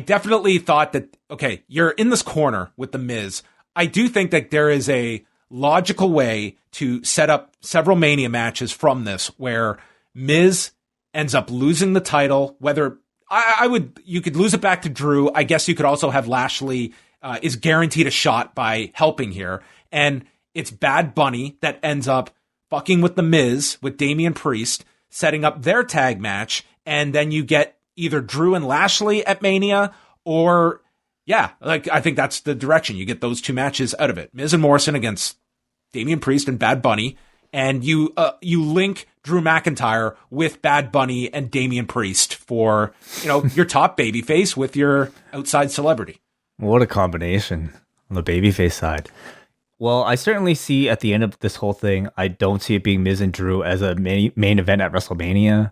definitely thought that, okay, you're in this corner with The Miz. I do think that there is a logical way to set up several Mania matches from this where Miz ends up losing the title, whether you could lose it back to Drew. I guess you could also have Lashley is guaranteed a shot by helping here. And it's Bad Bunny that ends up fucking with The Miz, with Damian Priest, setting up their tag match. And then you get either Drew and Lashley at Mania, or I think that's the direction. You get those two matches out of it. Miz and Morrison against Damian Priest and Bad Bunny. And you link Drew McIntyre with Bad Bunny and Damian Priest for, your top babyface with your outside celebrity. What a combination on the babyface side. Well, I certainly see at the end of this whole thing, I don't see it being Miz and Drew as a main event at WrestleMania.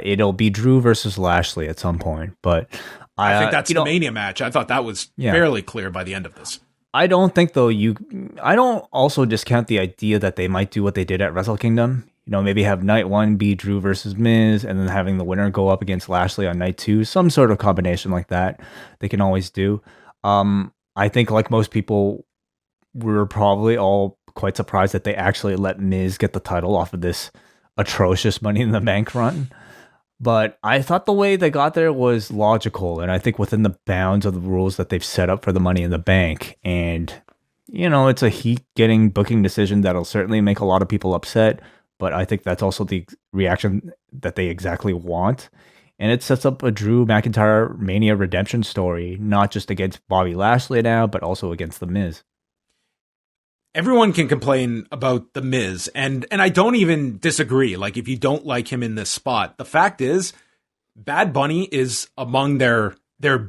It'll be Drew versus Lashley at some point, but I think that's the Mania match. I thought that was fairly clear by the end of this. I don't think, though, I don't also discount the idea that they might do what they did at Wrestle Kingdom. Maybe have night one be Drew versus Miz, and then having the winner go up against Lashley on night two. Some sort of combination like that they can always do. I think, like most people, we're probably all quite surprised that they actually let Miz get the title off of this atrocious Money in the Bank run. But I thought the way they got there was logical, and I think within the bounds of the rules that they've set up for the Money in the Bank. And, it's a heat-getting booking decision that'll certainly make a lot of people upset, but I think that's also the reaction that they exactly want. And it sets up a Drew McIntyre Mania redemption story, not just against Bobby Lashley now, but also against The Miz. Everyone can complain about The Miz, and I don't even disagree. Like, if you don't like him in this spot, the fact is, Bad Bunny is among their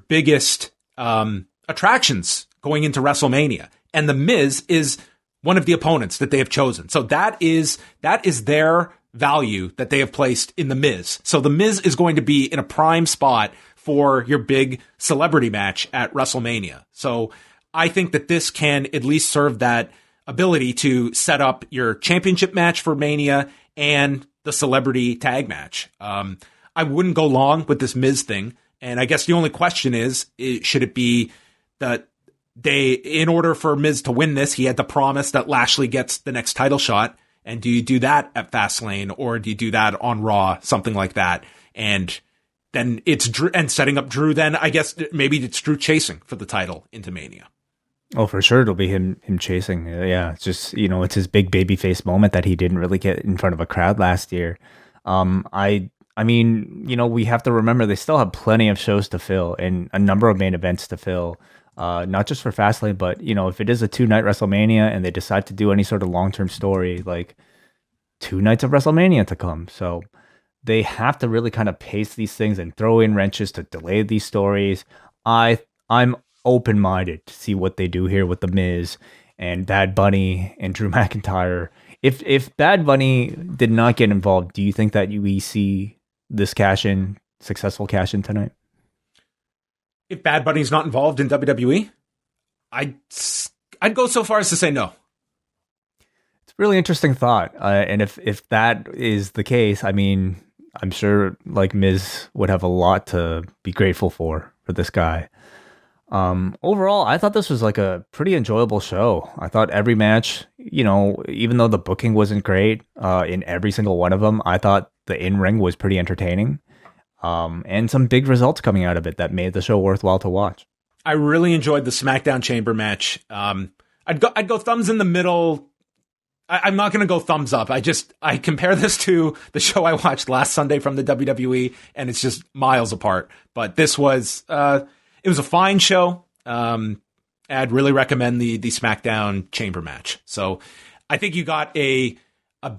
biggest attractions going into WrestleMania, and The Miz is one of the opponents that they have chosen. So that is their value that they have placed in The Miz. So The Miz is going to be in a prime spot for your big celebrity match at WrestleMania. So I think that this can at least serve that ability to set up your championship match for Mania and the celebrity tag match. I wouldn't go long with this Miz thing. And I guess the only question is should it be that in order for Miz to win this, he had to promise that Lashley gets the next title shot. And do you do that at Fastlane, or do you do that on Raw, something like that? And then it's Drew, and setting up Drew, then I guess maybe it's Drew chasing for the title into Mania. Oh, for sure. It'll be him chasing. Yeah. It's just, it's his big babyface moment that he didn't really get in front of a crowd last year. I I mean, we have to remember they still have plenty of shows to fill and a number of main events to fill. Not just for Fastlane, but if it is a 2-night WrestleMania and they decide to do any sort of long-term story, like 2 nights of WrestleMania to come. So they have to really kind of pace these things and throw in wrenches to delay these stories. I'm open-minded to see what they do here with The Miz and Bad Bunny and Drew McIntyre. If Bad Bunny did not get involved, do you think that we see this successful cash in tonight? If Bad Bunny's not involved in WWE, I'd go so far as to say no. It's a really interesting thought. And if that is the case, I mean, I'm sure like Miz would have a lot to be grateful for this guy. Overall, I thought this was like a pretty enjoyable show. I thought every match, even though the booking wasn't great in every single one of them, I thought the in-ring was pretty entertaining. And some big results coming out of it that made the show worthwhile to watch. I really enjoyed the SmackDown Chamber match. I'd go thumbs in the middle. I'm not going to go thumbs up. I compare this to the show I watched last Sunday from the WWE, and it's just miles apart. But this was, it was a fine show. I'd really recommend the SmackDown Chamber match. So I think you got a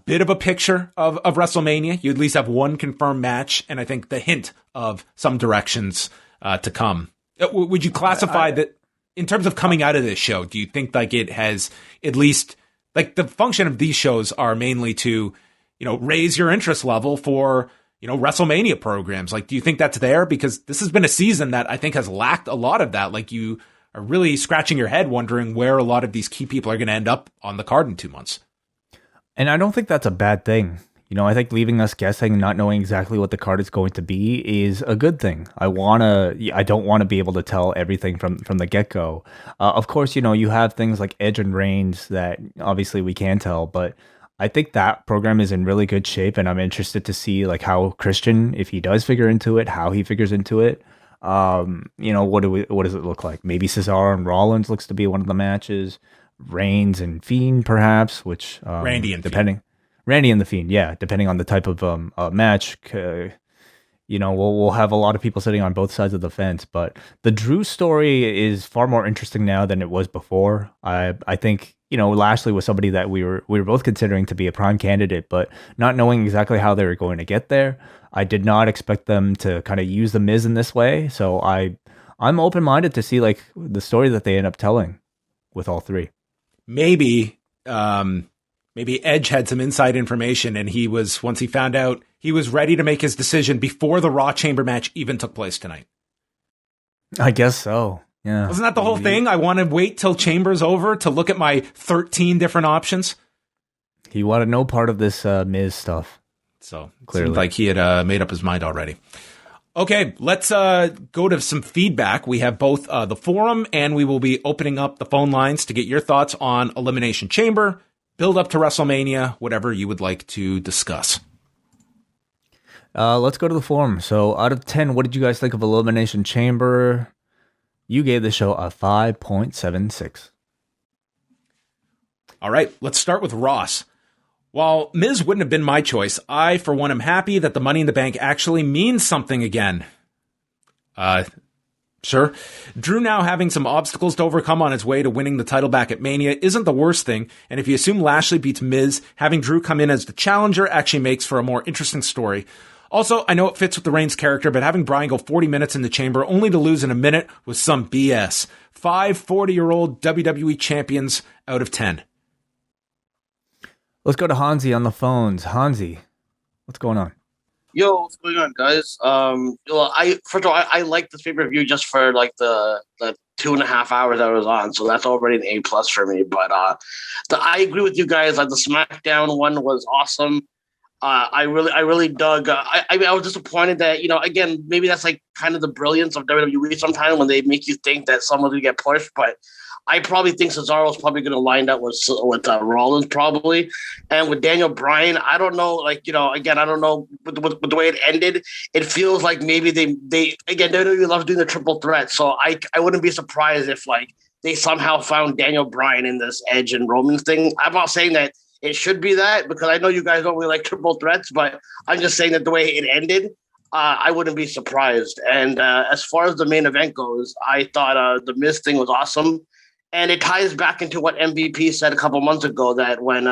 bit of a picture of WrestleMania. You at least have one confirmed match, and I think the hint of some directions to come. Would you classify that in terms of coming out of this show? Do you think like it has at least like the function of these shows are mainly to, raise your interest level for, WrestleMania programs? Like, do you think that's there? Because this has been a season that I think has lacked a lot of that. Like, you are really scratching your head wondering where a lot of these key people are going to end up on the card in 2 months. And I don't think that's a bad thing. I think leaving us guessing, not knowing exactly what the card is going to be is a good thing. I don't want to be able to tell everything from the get-go. Of course, you have things like Edge and Reigns that obviously we can tell, but I think that program is in really good shape, and I'm interested to see like how Christian, if he does figure into it, how he figures into it. What does it look like? Maybe Cesaro and Rollins looks to be one of the matches. Reigns and Fiend, perhaps, which Randy and depending. Fiend. Randy and the Fiend, yeah, depending on the type of match, we'll have a lot of people sitting on both sides of the fence. But the Drew story is far more interesting now than it was before. I think Lashley was somebody that we were both considering to be a prime candidate, but not knowing exactly how they were going to get there. I did not expect them to kind of use the Miz in this way, so I'm open minded to see like the story that they end up telling with all three. Maybe Edge had some inside information, and once he found out, he was ready to make his decision before the Raw Chamber match even took place tonight. I guess so. Yeah. Wasn't that the whole thing? I want to wait till Chamber's over to look at my 13 different options. He wanted no part of this Miz stuff. So clearly, seemed like he had made up his mind already. Okay, let's go to some feedback. We have both the forum, and we will be opening up the phone lines to get your thoughts on Elimination Chamber, build up to WrestleMania, whatever you would like to discuss. Let's go to the forum. So out of 10, what did you guys think of Elimination Chamber? You gave the show a 5.76. All right, let's start with Ross. While Miz wouldn't have been my choice, I, for one, am happy that the Money in the Bank actually means something again. Sure. Drew now having some obstacles to overcome on his way to winning the title back at Mania isn't the worst thing, and if you assume Lashley beats Miz, having Drew come in as the challenger actually makes for a more interesting story. Also, I know it fits with the Reigns character, but having Bryan go 40 minutes in the chamber only to lose in a minute was some BS. 5 40-year-old WWE champions out of 10. Let's go to Hansi on the phones. Hansi, what's going on? Yo, what's going on, guys? First of all, I like this pay-per-view just for like the 2.5 hours that it was on, so that's already an A+ for me. But I agree with you guys. Like the SmackDown one was awesome. I really dug. I was disappointed that again, maybe that's like kind of the brilliance of WWE sometimes when they make you think that someone's gonna get pushed, but I probably think Cesaro's probably going to line up with Rollins probably. And with Daniel Bryan, I don't know, again, I don't know with the way it ended. It feels like maybe they again, WWE loves doing the triple threat. So I wouldn't be surprised if they somehow found Daniel Bryan in this Edge and Roman thing. I'm not saying that it should be that, because I know you guys don't really like triple threats, but I'm just saying that the way it ended, I wouldn't be surprised. And as far as the main event goes, I thought the Miz thing was awesome. And it ties back into what MVP said a couple months ago, that when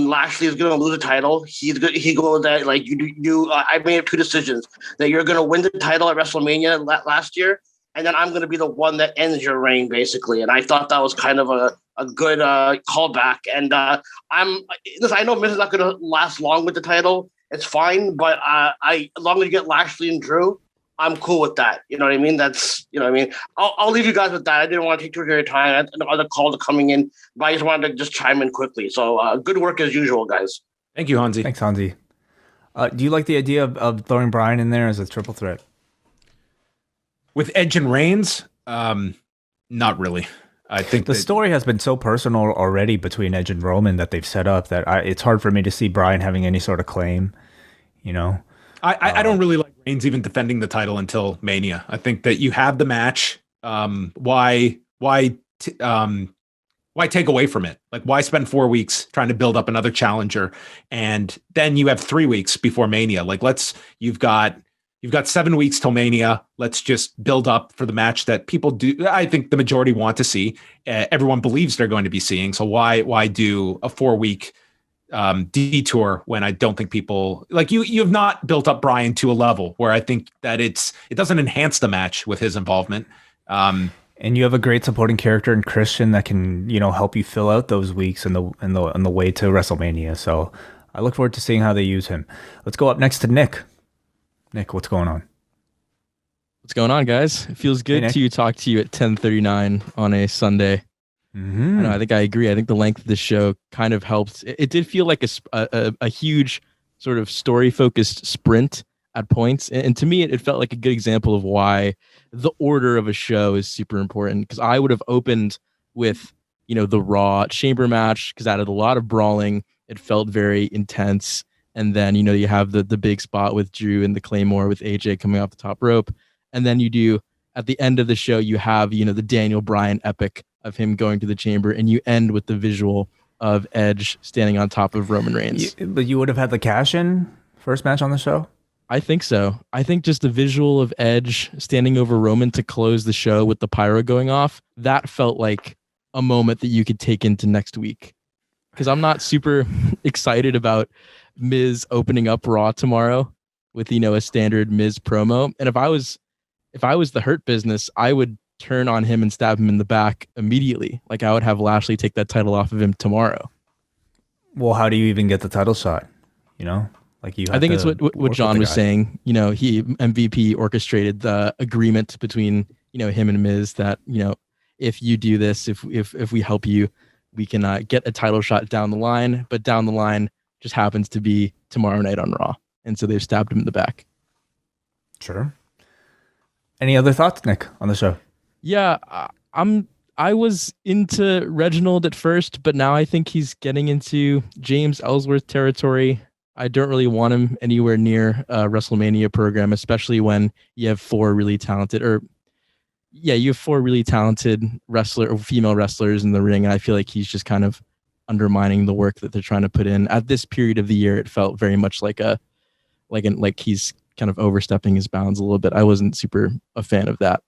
Lashley is going to lose a title, he goes that like I made 2 decisions, that you're going to win the title at WrestleMania last year, and then I'm going to be the one that ends your reign, basically. And I thought that was kind of a good callback. And I know Miz is not going to last long with the title. It's fine, but as long as you get Lashley and Drew, I'm cool with that. You know what I mean? I'll leave you guys with that. I didn't want to take too much of your time. Other calls are coming in, but I just wanted to just chime in quickly. So good work as usual, guys. Thank you, Hansi. Thanks, Hansi. Do you like the idea of throwing Bryan in there as a triple threat? With Edge and Reigns, not really. I think the story has been so personal already between Edge and Roman that they've set up that it's hard for me to see Bryan having any sort of claim, you know? I don't really like Reigns even defending the title until Mania. I think that you have the match. Why take away from it? Like, why spend 4 weeks trying to build up another challenger, and then you have 3 weeks before Mania? Like, you've got 7 weeks till Mania. Let's just build up for the match that people do. I think the majority want to see. Everyone believes they're going to be seeing. So why do a 4 week detour when I don't think people like you have not built up Bryan to a level where I think that it doesn't enhance the match with his involvement. And you have a great supporting character in Christian that can, help you fill out those weeks in the way to WrestleMania. So I look forward to seeing how they use him. Let's go up next to Nick. Nick, what's going on? What's going on, guys? It feels good to talk to you at 10:39 on a Sunday. Mm-hmm. I think I agree. I think the length of the show kind of helped. It did feel like a huge sort of story-focused sprint at points. And to me, it felt like a good example of why the order of a show is super important. Because I would have opened with, the Raw Chamber match, because that had a lot of brawling. It felt very intense. And then, you have the big spot with Drew and the Claymore with AJ coming off the top rope. And then you do, at the end of the show, you have, the Daniel Bryan epic of him going to the chamber, and you end with the visual of Edge standing on top of Roman Reigns. But you would have had the cash-in first match on the show? I think so. I think just the visual of Edge standing over Roman to close the show with the pyro going off, that felt like a moment that you could take into next week. Because I'm not super excited about Miz opening up Raw tomorrow with, a standard Miz promo. And if I was the Hurt Business, I would turn on him and stab him in the back immediately. Like, I would have Lashley take that title off of him tomorrow. Well, how do you even get the title shot? Like, I think it's what John was saying. He MVP orchestrated the agreement between him and Miz that if you do this, if we help you, we can get a title shot down the line. But down the line just happens to be tomorrow night on Raw, and so they've stabbed him in the back. Sure. Any other thoughts, Nick, on the show? Yeah, I was into Reginald at first, but now I think he's getting into James Ellsworth territory. I don't really want him anywhere near a WrestleMania program, especially when you have four really talented female wrestlers in the ring. And I feel like he's just kind of undermining the work that they're trying to put in. At this period of the year, it felt very much like he's kind of overstepping his bounds a little bit. I wasn't super a fan of that.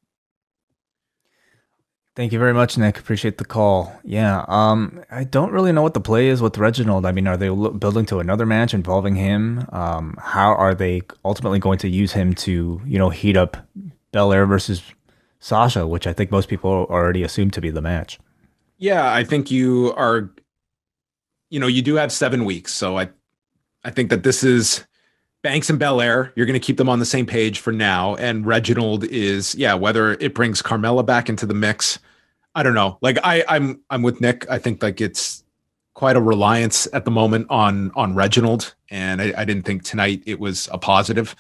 Thank you very much, Nick. Appreciate the call. Yeah, I don't really know what the play is with Reginald. I mean, are they building to another match involving him? How are they ultimately going to use him to, heat up Belair versus Sasha, which I think most people already assume to be the match? Yeah, I think you are, you do have 7 weeks. So I think that this is Banks and Belair. You're going to keep them on the same page for now. And Reginald is, whether it brings Carmella back into the mix, I don't know. Like I'm with Nick. I think like it's quite a reliance at the moment on Reginald. And I didn't think tonight it was a positive.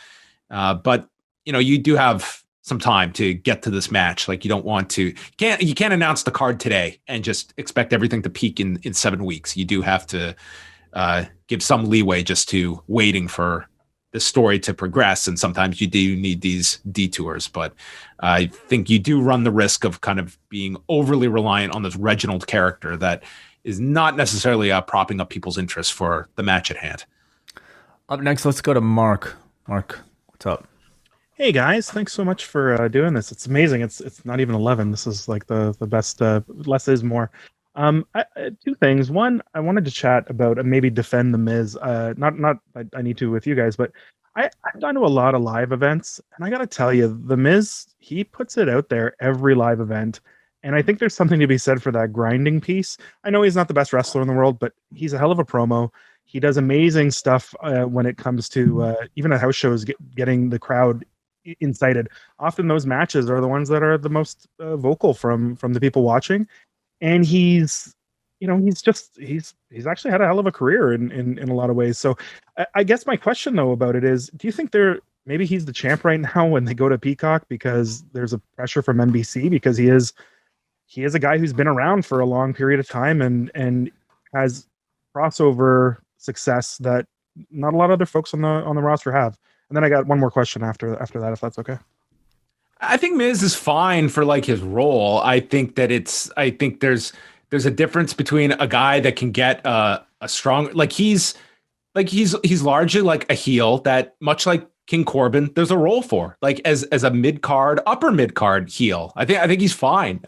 But you do have some time to get to this match. Like you don't want to, you can't announce the card today and just expect everything to peak in 7 weeks. You do have to give some leeway just to waiting for the story to progress. And sometimes you do need these detours, but I think you do run the risk of kind of being overly reliant on this Reginald character that is not necessarily propping up people's interest for the match at hand. Up next, let's go to Mark. Mark, what's up? Hey guys, thanks so much for doing this. It's amazing. It's not even 11. This is like the best. Less is more. Two things. One, I wanted to chat about and maybe defend the Miz. I need to with you guys, but I've gone to a lot of live events, and I got to tell you, the Miz, he puts it out there every live event, and I think there's something to be said for that grinding piece. I know he's not the best wrestler in the world, but he's a hell of a promo. He does amazing stuff when it comes to even at house shows, getting the crowd incited. Often those matches are the ones that are the most vocal from the people watching, and he's actually had a hell of a career in a lot of ways. So I guess my question though about it is, do you think maybe he's the champ right now when they go to Peacock because there's a pressure from NBC, because he is a guy who's been around for a long period of time and has crossover success that not a lot of other folks on the roster have. And then I got one more question after that, if that's okay. I think Miz is fine for like his role. I think there's a difference between a guy that can get a strong, he's largely like a heel that, much like King Corbin, there's a role for, like as a mid-card, upper mid-card heel. I think he's fine.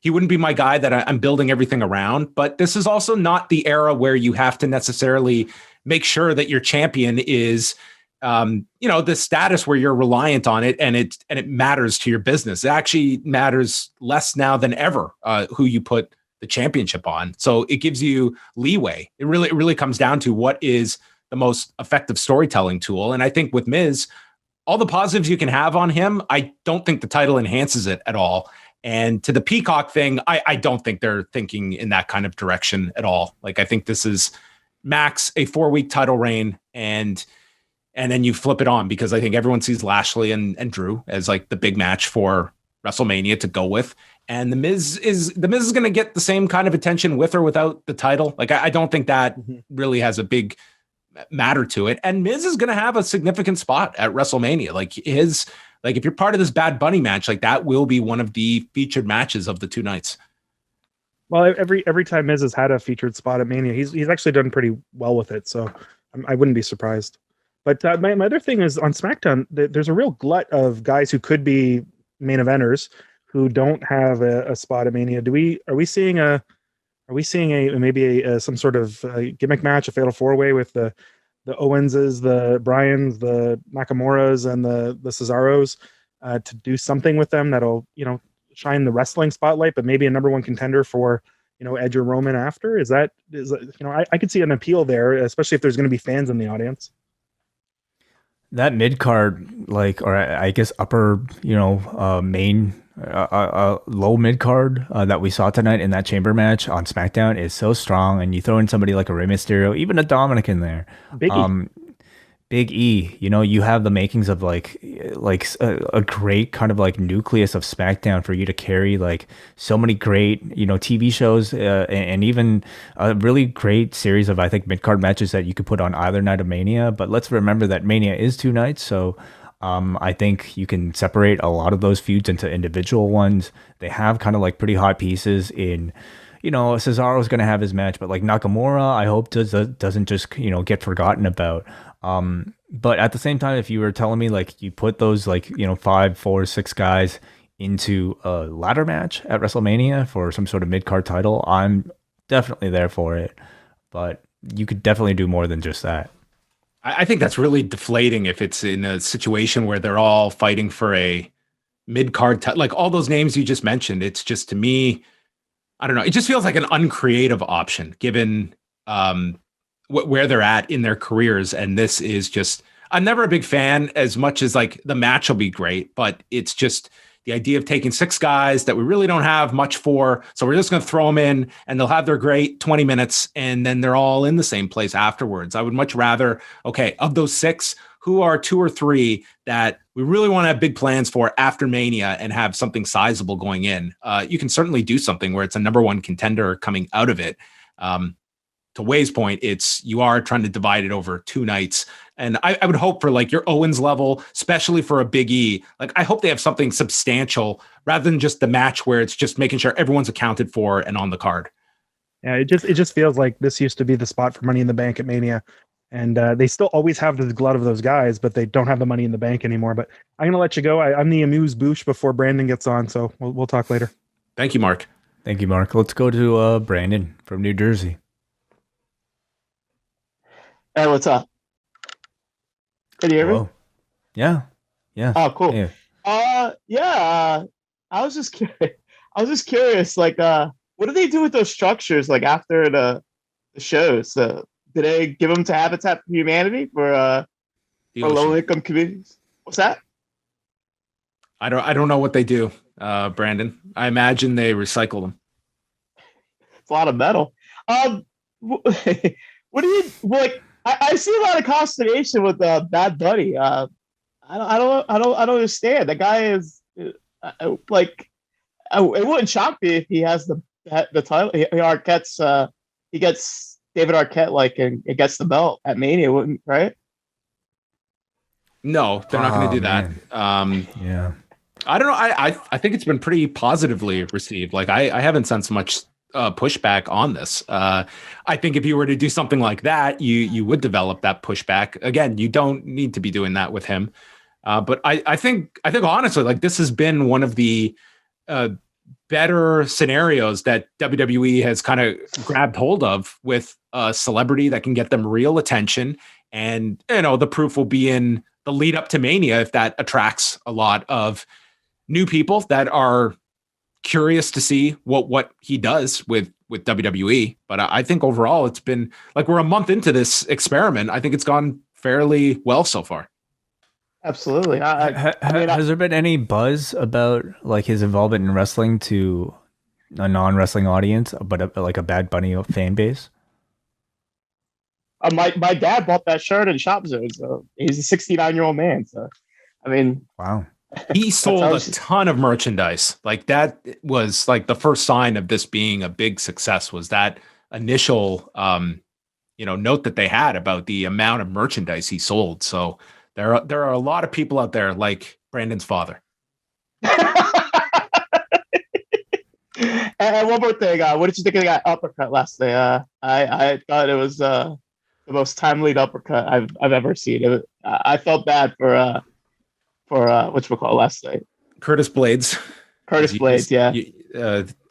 He wouldn't be my guy that I'm building everything around, but this is also not the era where you have to necessarily make sure that your champion is the status where you're reliant on it and it matters to your business. It actually matters less now than ever who you put the championship on. So it gives you leeway. It really comes down to what is the most effective storytelling tool. And I think with Miz, all the positives you can have on him, I don't think the title enhances it at all. And to the Peacock thing, I don't think they're thinking in that kind of direction at all. Like, I think this is max a 4-week title reign, and then you flip it on, because I think everyone sees Lashley and Drew as like the big match for WrestleMania to go with. And the Miz is going to get the same kind of attention with or without the title. Like, I don't think that really has a big matter to it. And Miz is going to have a significant spot at WrestleMania. Like, if you're part of this Bad Bunny match, like, that will be one of the featured matches of the two nights. Well, every time Miz has had a featured spot at Mania, he's actually done pretty well with it. So I wouldn't be surprised. But my other thing is, on SmackDown, there's a real glut of guys who could be main eventers who don't have a spot at Mania. Are we seeing some sort of gimmick match, a fatal 4-way with the Owenses, the Bryans, the Nakamura's, and the Cesaros to do something with them that'll shine the wrestling spotlight, but maybe a number one contender for Edge or Roman after? Is that I could see an appeal there, especially if there's going to be fans in the audience. That mid card, or I guess upper, main, low mid card that we saw tonight in that chamber match on SmackDown is so strong. And you throw in somebody like a Rey Mysterio, even a Dominic in there. Big E, you have the makings of like a great kind of like nucleus of SmackDown for you to carry like so many great, TV shows and even a really great series of, I think, mid-card matches that you could put on either night of Mania. But let's remember that Mania is 2 nights. So I think you can separate a lot of those feuds into individual ones. They have kind of like pretty hot pieces in, Cesaro is going to have his match, but like Nakamura, I hope doesn't just, get forgotten about. But at the same time, if you were telling me like you put those 5, 4, 6 guys into a ladder match at WrestleMania for some sort of mid-card title, I'm definitely there for it. But you could definitely do more than just that. I think that's really deflating if it's in a situation where they're all fighting for a mid-card like all those names you just mentioned. It's just, to me, I don't know. It just feels like an uncreative option given where they're at in their careers. And this is just, I'm never a big fan, as much as like the match will be great, but it's just the idea of taking 6 guys that we really don't have much for. So we're just going to throw them in and they'll have their great 20 minutes and then they're all in the same place afterwards. I would much rather, okay, of those 6, who are 2 or 3 that we really want to have big plans for after Mania and have something sizable going in? You can certainly do something where it's a number one contender coming out of it. To Wai's point, you are trying to divide it over 2 nights. And I would hope for like your Owens level, especially for a Big E, like I hope they have something substantial rather than just the match where it's just making sure everyone's accounted for and on the card. Yeah, it just feels like this used to be the spot for Money in the Bank at Mania, and they still always have the glut of those guys, but they don't have the Money in the Bank anymore. But I'm gonna let you go. I'm the amuse bouche before Brandon gets on, so we'll talk later. Thank you, Mark. Thank you, Mark. Let's go to Brandon from New Jersey. Hey, what's up? Can you hear me? Hello. Yeah. Oh, cool. Yeah. I was just curious. Like, what do they do with those structures? Like after the shows, do they give them to Habitat for Humanity for low income communities? What's that? I don't know what they do, Brandon. I imagine they recycle them. It's a lot of metal. What do you like? I see a lot of consternation with Bad Bunny. I don't understand. The guy is like, it wouldn't shock me if he has the title. He gets David Arquette and it gets the belt at Mania, wouldn't, right? No, they're not going to do that. Yeah. I don't know. I think it's been pretty positively received. Like I haven't sensed much pushback on this. I think if you were to do something like that, you would develop that pushback. Again, you don't need to be doing that with him. But I think honestly, like this has been one of the better scenarios that WWE has kind of grabbed hold of with a celebrity that can get them real attention. And, the proof will be in the lead up to Mania if that attracts a lot of new people that are curious to see what he does with WWE. But I think overall it's been like we're a month into this experiment. I think it's gone fairly well so far. Absolutely. Has there been any buzz about like his involvement in wrestling to a non-wrestling audience, but like a Bad Bunny fan base? My dad bought that shirt in Shop Zone, so he's a 69-year-old man. So, I mean, wow. He sold a ton of merchandise. Like that was like the first sign of this being a big success was that initial, note that they had about the amount of merchandise he sold. So there are a lot of people out there like Brandon's father. And one more thing, what did you think of that uppercut last night? I thought it was the most timely uppercut I've ever seen. I felt bad for whatchamacallit last night. Curtis Blades. Yeah.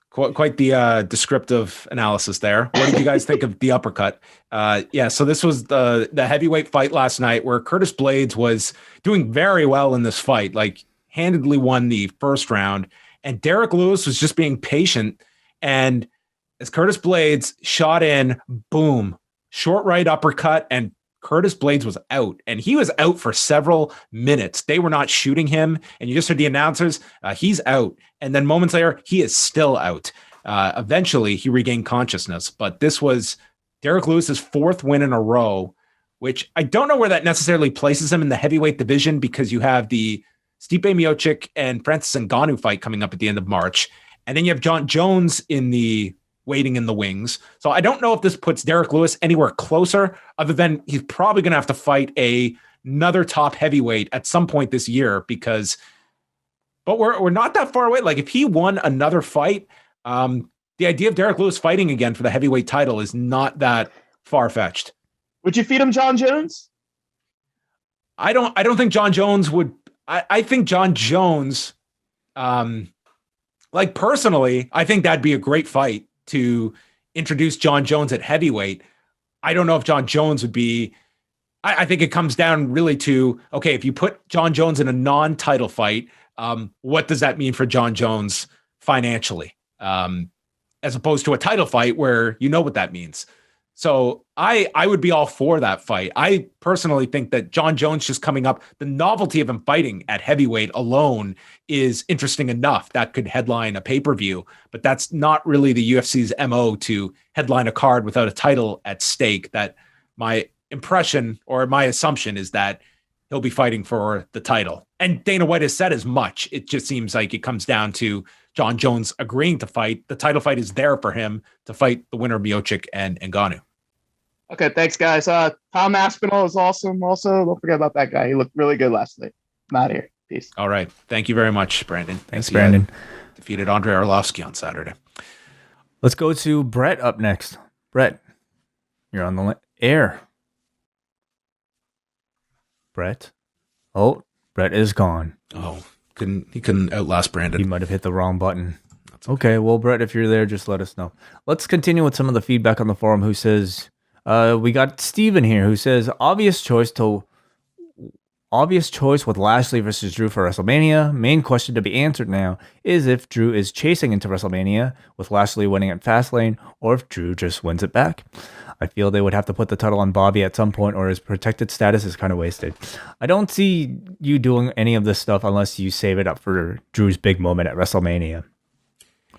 Quite the descriptive analysis there. What did you guys think of the uppercut? So this was the heavyweight fight last night where Curtis Blades was doing very well in this fight, like handedly won the first round. And Derek Lewis was just being patient. And as Curtis Blades shot in, boom, short right uppercut, and Curtis Blades was out, and he was out for several minutes. They were not shooting him, and you just heard the announcers, he's out. And then moments later, he is still out. Eventually, he regained consciousness, but this was Derek Lewis's fourth win in a row, which I don't know where that necessarily places him in the heavyweight division because you have the Stipe Miocic and Francis Ngannou fight coming up at the end of March, and then you have John Jones waiting in the wings. So I don't know if this puts Derek Lewis anywhere closer other than he's probably going to have to fight another top heavyweight at some point this year but we're not that far away. Like if he won another fight, the idea of Derek Lewis fighting again for the heavyweight title is not that far-fetched. Would you feed him John Jones? I don't think John Jones would. I think John Jones, personally, I think that'd be a great fight to introduce John Jones at heavyweight. I don't know if John Jones would be. I think it comes down really to, okay, if you put John Jones in a non-title fight, what does that mean for John Jones financially? As opposed to a title fight where you know what that means. So I would be all for that fight. I personally think that John Jones just coming up, the novelty of him fighting at heavyweight alone is interesting enough. That could headline a pay-per-view, but that's not really the UFC's MO to headline a card without a title at stake. That my impression or my assumption is that he'll be fighting for the title. And Dana White has said as much. It just seems like it comes down to John Jones agreeing to fight. The title fight is there for him to fight the winner of Miocic and Ngannou. Okay, thanks, guys. Tom Aspinall is awesome. Also, don't forget about that guy. He looked really good last night. I'm out of here. Peace. All right. Thank you very much, Brandon. Thanks, Brandon. Defeated Andrei Arlovsky on Saturday. Let's go to Brett up next. Brett, you're on the air. Brett? Oh, Brett is gone. Oh, he couldn't outlast Brandon. He might have hit the wrong button. Okay, well, Brett, if you're there, just let us know. Let's continue with some of the feedback on the forum who says, we got Steven here who says, obvious choice with Lashley versus Drew for WrestleMania. Main question to be answered now is if Drew is chasing into WrestleMania with Lashley winning at Fastlane or if Drew just wins it back. I feel they would have to put the title on Bobby at some point or his protected status is kind of wasted. I don't see you doing any of this stuff unless you save it up for Drew's big moment at WrestleMania.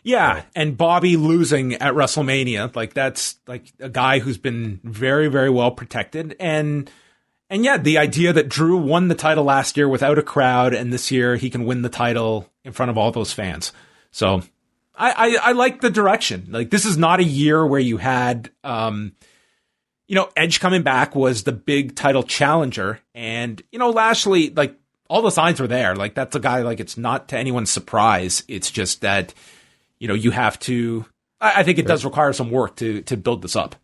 Yeah, and Bobby losing at WrestleMania, like that's like a guy who's been very, very well protected. And yeah, the idea that Drew won the title last year without a crowd and this year he can win the title in front of all those fans. So I like the direction. Like this is not a year where you had, Edge coming back was the big title challenger. And, Lashley, like all the signs were there. Like that's a guy, like it's not to anyone's surprise. It's just that, you have to, I think it does require some work to build this up.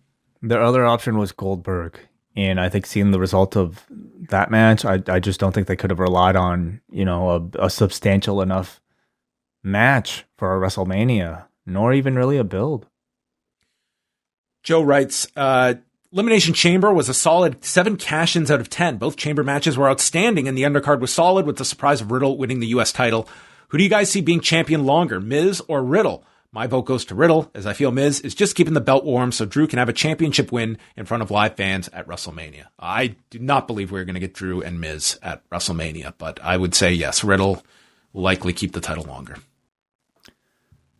Their other option was Goldberg. And I think seeing the result of that match, I just don't think they could have relied on, a substantial enough match for a WrestleMania, nor even really a build. Joe writes, Elimination Chamber was a solid 7 cash-ins out of 10. Both chamber matches were outstanding, and the undercard was solid with the surprise of Riddle winning the U.S. title. Who do you guys see being champion longer, Miz or Riddle? My vote goes to Riddle, as I feel Miz is just keeping the belt warm so Drew can have a championship win in front of live fans at WrestleMania. I do not believe we're going to get Drew and Miz at WrestleMania, but I would say yes, Riddle will likely keep the title longer.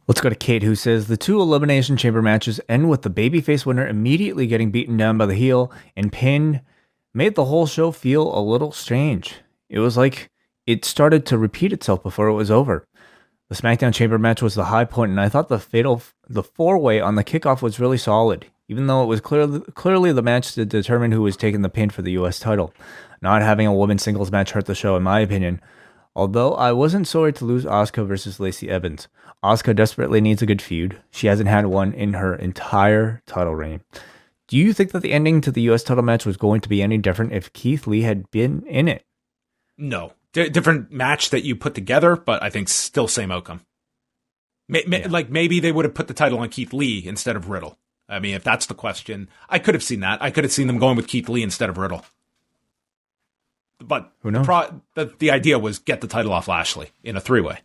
Let's go to Kate, who says, the 2 Elimination Chamber matches end with the babyface winner immediately getting beaten down by the heel and pin made the whole show feel a little strange. It was like it started to repeat itself before it was over. The SmackDown Chamber match was the high point, and I thought the 4-way on the kickoff was really solid, even though it was clearly the match to determine who was taking the pin for the U.S. title. Not having a women's singles match hurt the show, in my opinion, although I wasn't sorry to lose Asuka versus Lacey Evans. Asuka desperately needs a good feud. She hasn't had one in her entire title reign. Do you think that the ending to the U.S. title match was going to be any different if Keith Lee had been in it? No. Different match that you put together, but I think still same outcome. Like maybe they would have put the title on Keith Lee instead of Riddle. I mean, if that's the question, I could have seen that. I could have seen them going with Keith Lee instead of Riddle. But who knows? The idea was get the title off Lashley in a 3-way.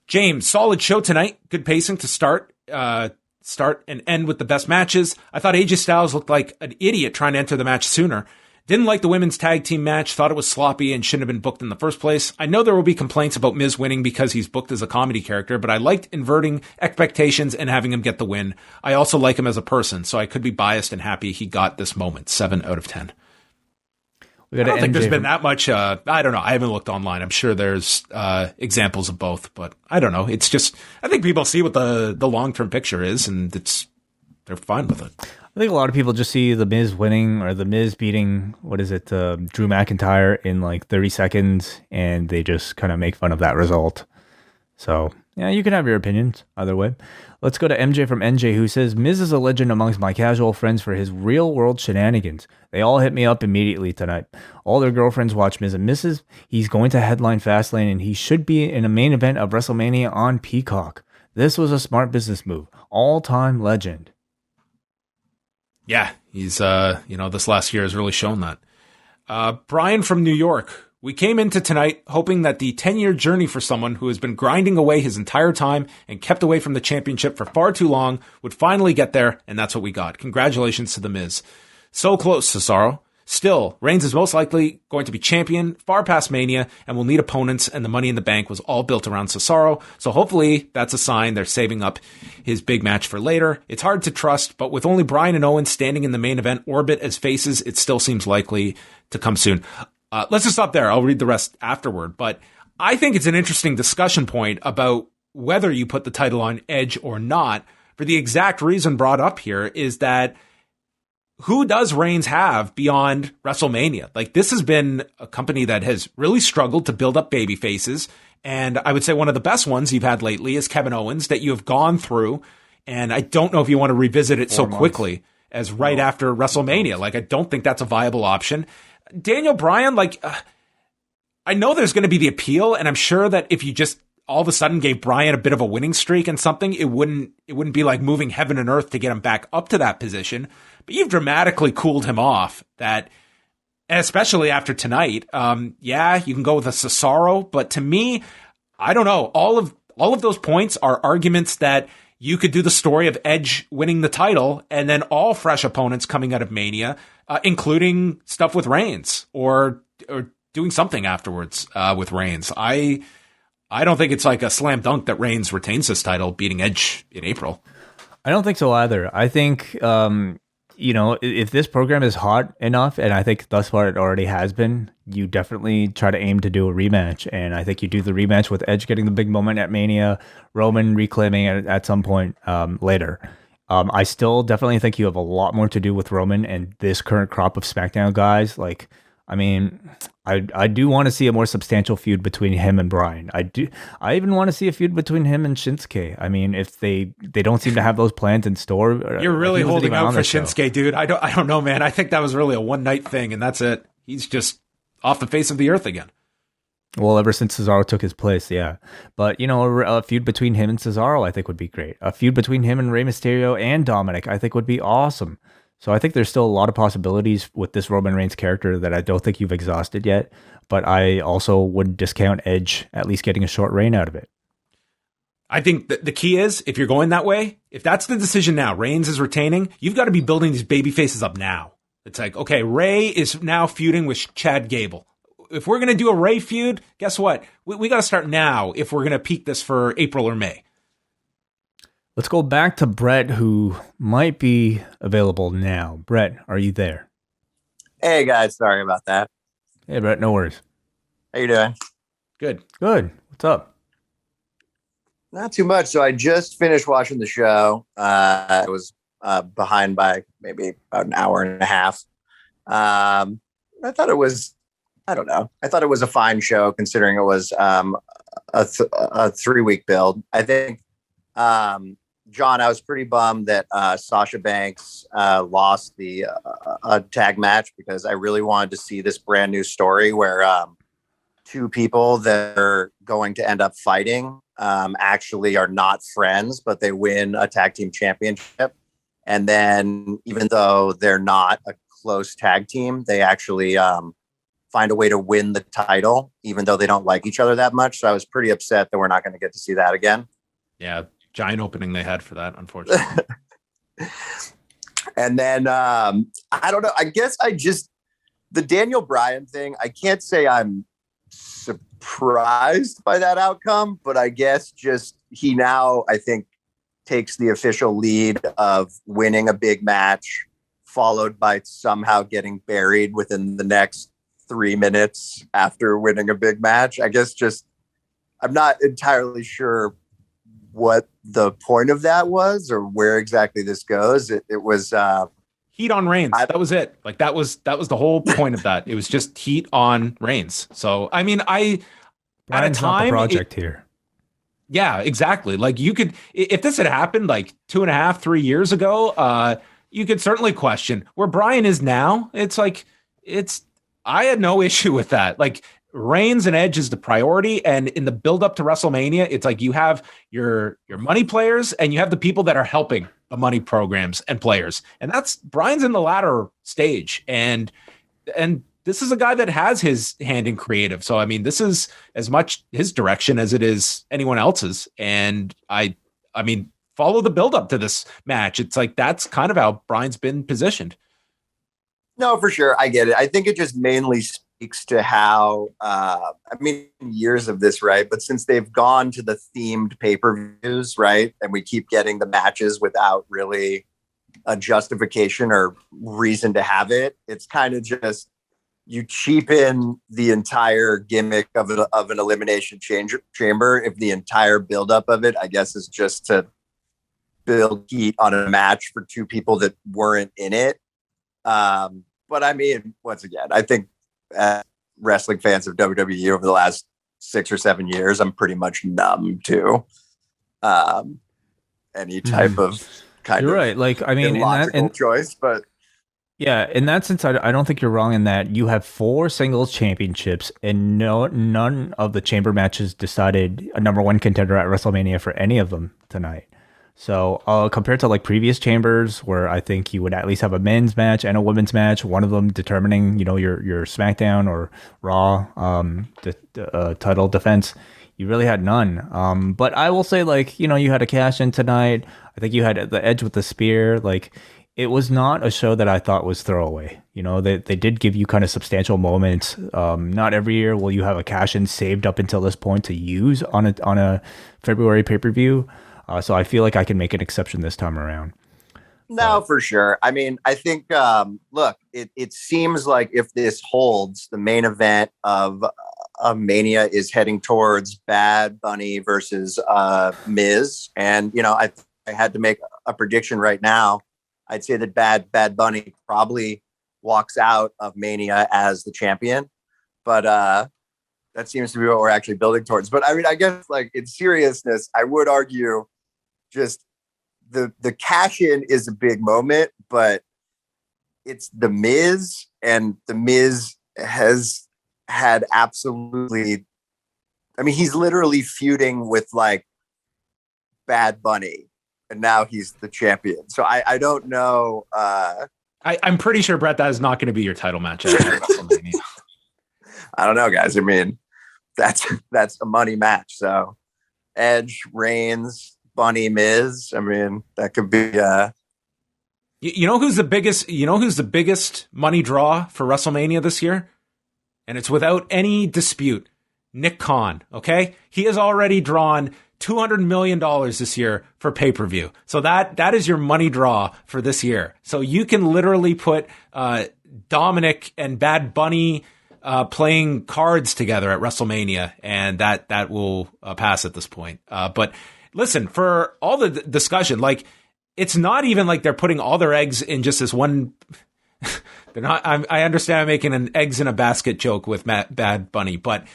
James, solid show tonight. Good pacing to start and end with the best matches. I thought AJ Styles looked like an idiot trying to enter the match sooner. Didn't like the women's tag team match, thought it was sloppy and shouldn't have been booked in the first place. I know there will be complaints about Miz winning because he's booked as a comedy character, but I liked inverting expectations and having him get the win. I also like him as a person, so I could be biased and happy he got this moment. 7 out of 10. I don't think there's been that much, I don't know. I haven't looked online. I'm sure there's examples of both, but I don't know. It's just, I think people see what the long-term picture is, and they're fine with it. I think a lot of people just see the Miz winning or the Miz beating, Drew McIntyre in like 30 seconds, and they just kind of make fun of that result. So, yeah, you can have your opinions either way. Let's go to MJ from NJ, who says, Miz is a legend amongst my casual friends for his real-world shenanigans. They all hit me up immediately tonight. All their girlfriends watch Miz and Mrs. He's going to headline Fastlane, and he should be in a main event of WrestleMania on Peacock. This was a smart business move. All-time legend. Yeah, he's, this last year has really shown that. Bryan from New York. We came into tonight hoping that the 10-year journey for someone who has been grinding away his entire time and kept away from the championship for far too long would finally get there, and that's what we got. Congratulations to The Miz. So close, Cesaro. Still, Reigns is most likely going to be champion far past Mania and will need opponents, and the Money in the Bank was all built around Cesaro, so hopefully that's a sign they're saving up his big match for later. It's hard to trust, but with only Bryan and Owens standing in the main event orbit as faces, it still seems likely to come soon. Let's just stop there. I'll read the rest afterward, but I think it's an interesting discussion point about whether you put the title on Edge or not, for the exact reason brought up here is that who does Reigns have beyond WrestleMania? Like, this has been a company that has really struggled to build up baby faces, And I would say one of the best ones you've had lately is Kevin Owens that you have gone through. And I don't know if you want to revisit it so quickly as right after WrestleMania. Like, I don't think that's a viable option. Daniel Bryan, like, I know there's going to be the appeal, and I'm sure that if you just all of a sudden gave Bryan a bit of a winning streak and something, it wouldn't be like moving heaven and earth to get him back up to that position. But you've dramatically cooled him off, that, and especially after tonight. Yeah, you can go with a Cesaro, but to me, I don't know. All of those points are arguments that you could do the story of Edge winning the title and then all fresh opponents coming out of Mania, including stuff with Reigns or doing something afterwards with Reigns. I don't think it's like a slam dunk that Reigns retains this title, beating Edge in April. I don't think so either. I think, if this program is hot enough, and I think thus far it already has been, you definitely try to aim to do a rematch. And I think you do the rematch with Edge getting the big moment at Mania, Roman reclaiming it at some point later. I still definitely think you have a lot more to do with Roman and this current crop of SmackDown guys. Like, I mean, I do want to see a more substantial feud between him and Bryan. I even want to see a feud between him and Shinsuke. I mean, if they don't seem to have those plans in store. You're really holding out for Shinsuke, dude. I don't know, man. I think that was really a one night thing, and that's it. He's just off the face of the earth again. Well, ever since Cesaro took his place, yeah. But, a feud between him and Cesaro, I think would be great. A feud between him and Rey Mysterio and Dominic, I think would be awesome. So I think there's still a lot of possibilities with this Roman Reigns character that I don't think you've exhausted yet. But I also wouldn't discount Edge at least getting a short reign out of it. I think the key is, if you're going that way, if that's the decision now, Reigns is retaining, you've got to be building these baby faces up now. It's like, okay, Rey is now feuding with Chad Gable. If we're going to do a Rey feud, guess what? We got to start now if we're going to peak this for April or May. Let's go back to Brett, who might be available now. Brett, are you there? Hey, guys. Sorry about that. Hey, Brett. No worries. How you doing? Good. What's up? Not too much. So I just finished watching the show. I was behind by maybe about an hour and a half. I thought it was, I don't know. I thought it was a fine show considering it was a 3-week build. I think, John, I was pretty bummed that Sasha Banks lost the tag match because I really wanted to see this brand new story where two people that are going to end up fighting actually are not friends, but they win a tag team championship. And then even though they're not a close tag team, they actually find a way to win the title, even though they don't like each other that much. So I was pretty upset that we're not going to get to see that again. Yeah. Giant opening they had for that, unfortunately. And then I don't know. I guess the Daniel Bryan thing, I can't say I'm surprised by that outcome, but I guess just he now, I think, takes the official lead of winning a big match, followed by somehow getting buried within the next 3 minutes after winning a big match. I guess I'm not entirely sure what the point of that was or where exactly this goes. It was heat on Reigns. That was it. Like that was the whole point of that. It was just heat on Reigns. So I mean, at a time, project here. Yeah, exactly. Like you could, if this had happened like 2.5, 3 years ago, you could certainly question where Bryan is now. It's like I had no issue with that. Like Reigns and Edge is the priority, and in the build up to WrestleMania, it's like you have your money players and you have the people that are helping the money programs and players, and that's Bryan's in the latter stage, and this is a guy that has his hand in creative. So I mean, this is as much his direction as it is anyone else's, and I mean, follow the build up to this match. It's like that's kind of how Bryan's been positioned. No, for sure, I get it. I think it just mainly speaks to how, years of this, right? But since they've gone to the themed pay-per-views, right? And we keep getting the matches without really a justification or reason to have it. It's kind of just, you cheapen the entire gimmick of an elimination chamber if the entire buildup of it, I guess, is just to build heat on a match for two people that weren't in it. But I mean, once again, I think wrestling fans of WWE over the last 6 or 7 years, I'm pretty much numb to any type of You're right. Like, I mean, illogical choice, but yeah, in that sense, I don't think you're wrong in that you have 4 singles championships and none of the chamber matches decided a number 1 contender at WrestleMania for any of them tonight. So compared to like previous chambers where I think you would at least have a men's match and a women's match, one of them determining, your SmackDown or Raw title defense, you really had none. But I will say, like, you had a cash in tonight. I think you had the Edge with the spear. Like, it was not a show that I thought was throwaway. They did give you kind of substantial moments. Not every year will you have a cash in saved up until this point to use on a February pay-per-view. So I feel like I can make an exception this time around. No, for sure. I mean, I think, look, it seems like if this holds, the main event of Mania is heading towards Bad Bunny versus Miz. And, I had to make a prediction right now. I'd say that Bad Bunny probably walks out of Mania as the champion. But that seems to be what we're actually building towards. But I mean, I guess, like, in seriousness, I would argue just the cash in is a big moment, but it's the Miz, and the Miz has had absolutely, I mean, he's literally feuding with like Bad Bunny, and now he's the champion. So I don't know. I'm pretty sure, Brett, that is not going to be your title match at WrestleMania. I don't know, guys. I mean, that's a money match. So Edge, Reigns, Bunny, Miz. I mean, that could be. You know who's the biggest money draw for WrestleMania this year, and it's without any dispute. Nick Khan. Okay, he has already drawn $200 million this year for pay-per-view. So that is your money draw for this year. So you can literally put Dominic and Bad Bunny playing cards together at WrestleMania, and that will pass at this point. But listen, for all the discussion, like, it's not even like they're putting all their eggs in just this one. They're not. I understand I'm making an eggs in a basket joke with Bad Bunny, but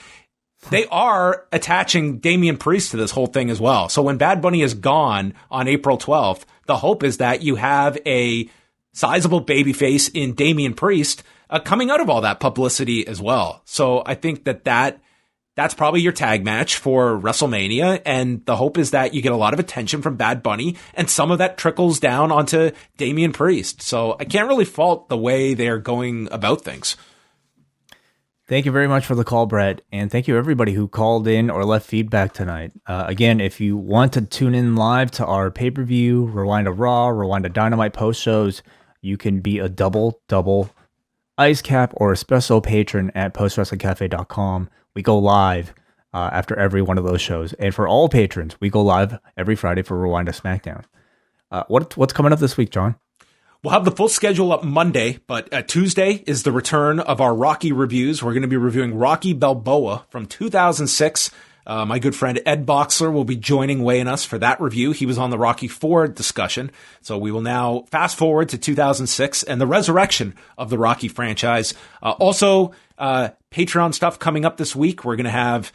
they are attaching Damian Priest to this whole thing as well. So when Bad Bunny is gone on April 12th, the hope is that you have a sizable babyface in Damian Priest coming out of all that publicity as well. So I think that's probably your tag match for WrestleMania. And the hope is that you get a lot of attention from Bad Bunny, and some of that trickles down onto Damian Priest. So I can't really fault the way they're going about things. Thank you very much for the call, Brett. And thank you everybody who called in or left feedback tonight. Again, if you want to tune in live to our pay-per-view, Rewind to Raw, Rewind to Dynamite post shows, you can be a double ice cap or espresso patron at postwrestlingcafe.com. We go live after every one of those shows. And for all patrons, we go live every Friday for Rewind to SmackDown. What's coming up this week, John? We'll have the full schedule up Monday, but Tuesday is the return of our Rocky reviews. We're going to be reviewing Rocky Balboa from 2006. My good friend Ed Boxler will be weighing us for that review. He was on the Rocky IV discussion. So we will now fast forward to 2006 and the resurrection of the Rocky franchise. Also, Patreon stuff coming up this week. We're going to have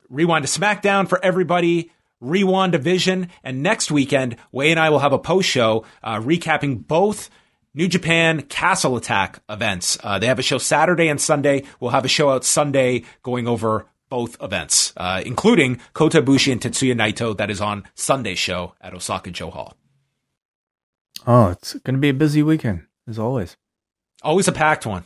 Rewind to SmackDown for everybody, Rewind Division, and next weekend, Wai and I will have a post show recapping both New Japan Castle Attack events. They have a show Saturday and Sunday. We'll have a show out Sunday going over both events, including Kota Ibushi and Tetsuya Naito that is on Sunday's show at Osaka-jo Hall. Oh, it's going to be a busy weekend, as always. Always a packed one.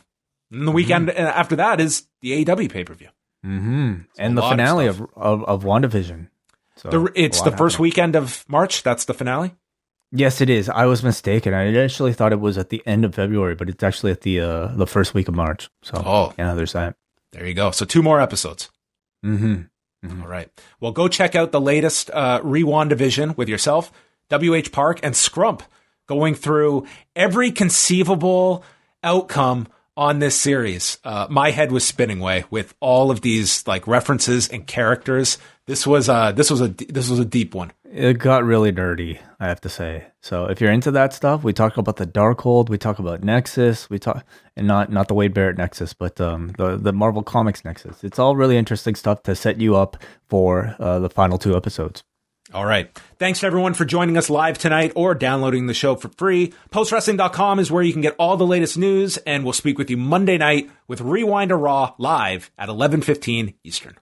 And the weekend after that is the AEW pay-per-view. Mm-hmm. And the finale of WandaVision. So it's the first weekend of March. That's the finale. Yes, it is. I was mistaken. I initially thought it was at the end of February, but it's actually at the first week of March. So yeah, there's that. There you go. So 2 more episodes. Mm-hmm. All right. Well, go check out the latest Rewind Division with yourself, WH Park, and Scrump, going through every conceivable outcome on this series. My head was spinning way with all of these like references and characters. This was a deep one. It got really nerdy, I have to say. So if you're into that stuff, we talk about the Darkhold, we talk about Nexus, and not the Wade Barrett Nexus, but the Marvel Comics Nexus. It's all really interesting stuff to set you up for the final 2 episodes. All right. Thanks to everyone for joining us live tonight or downloading the show for free. Postwrestling.com is where you can get all the latest news, and we'll speak with you Monday night with Rewind to Raw live at 11:15 Eastern.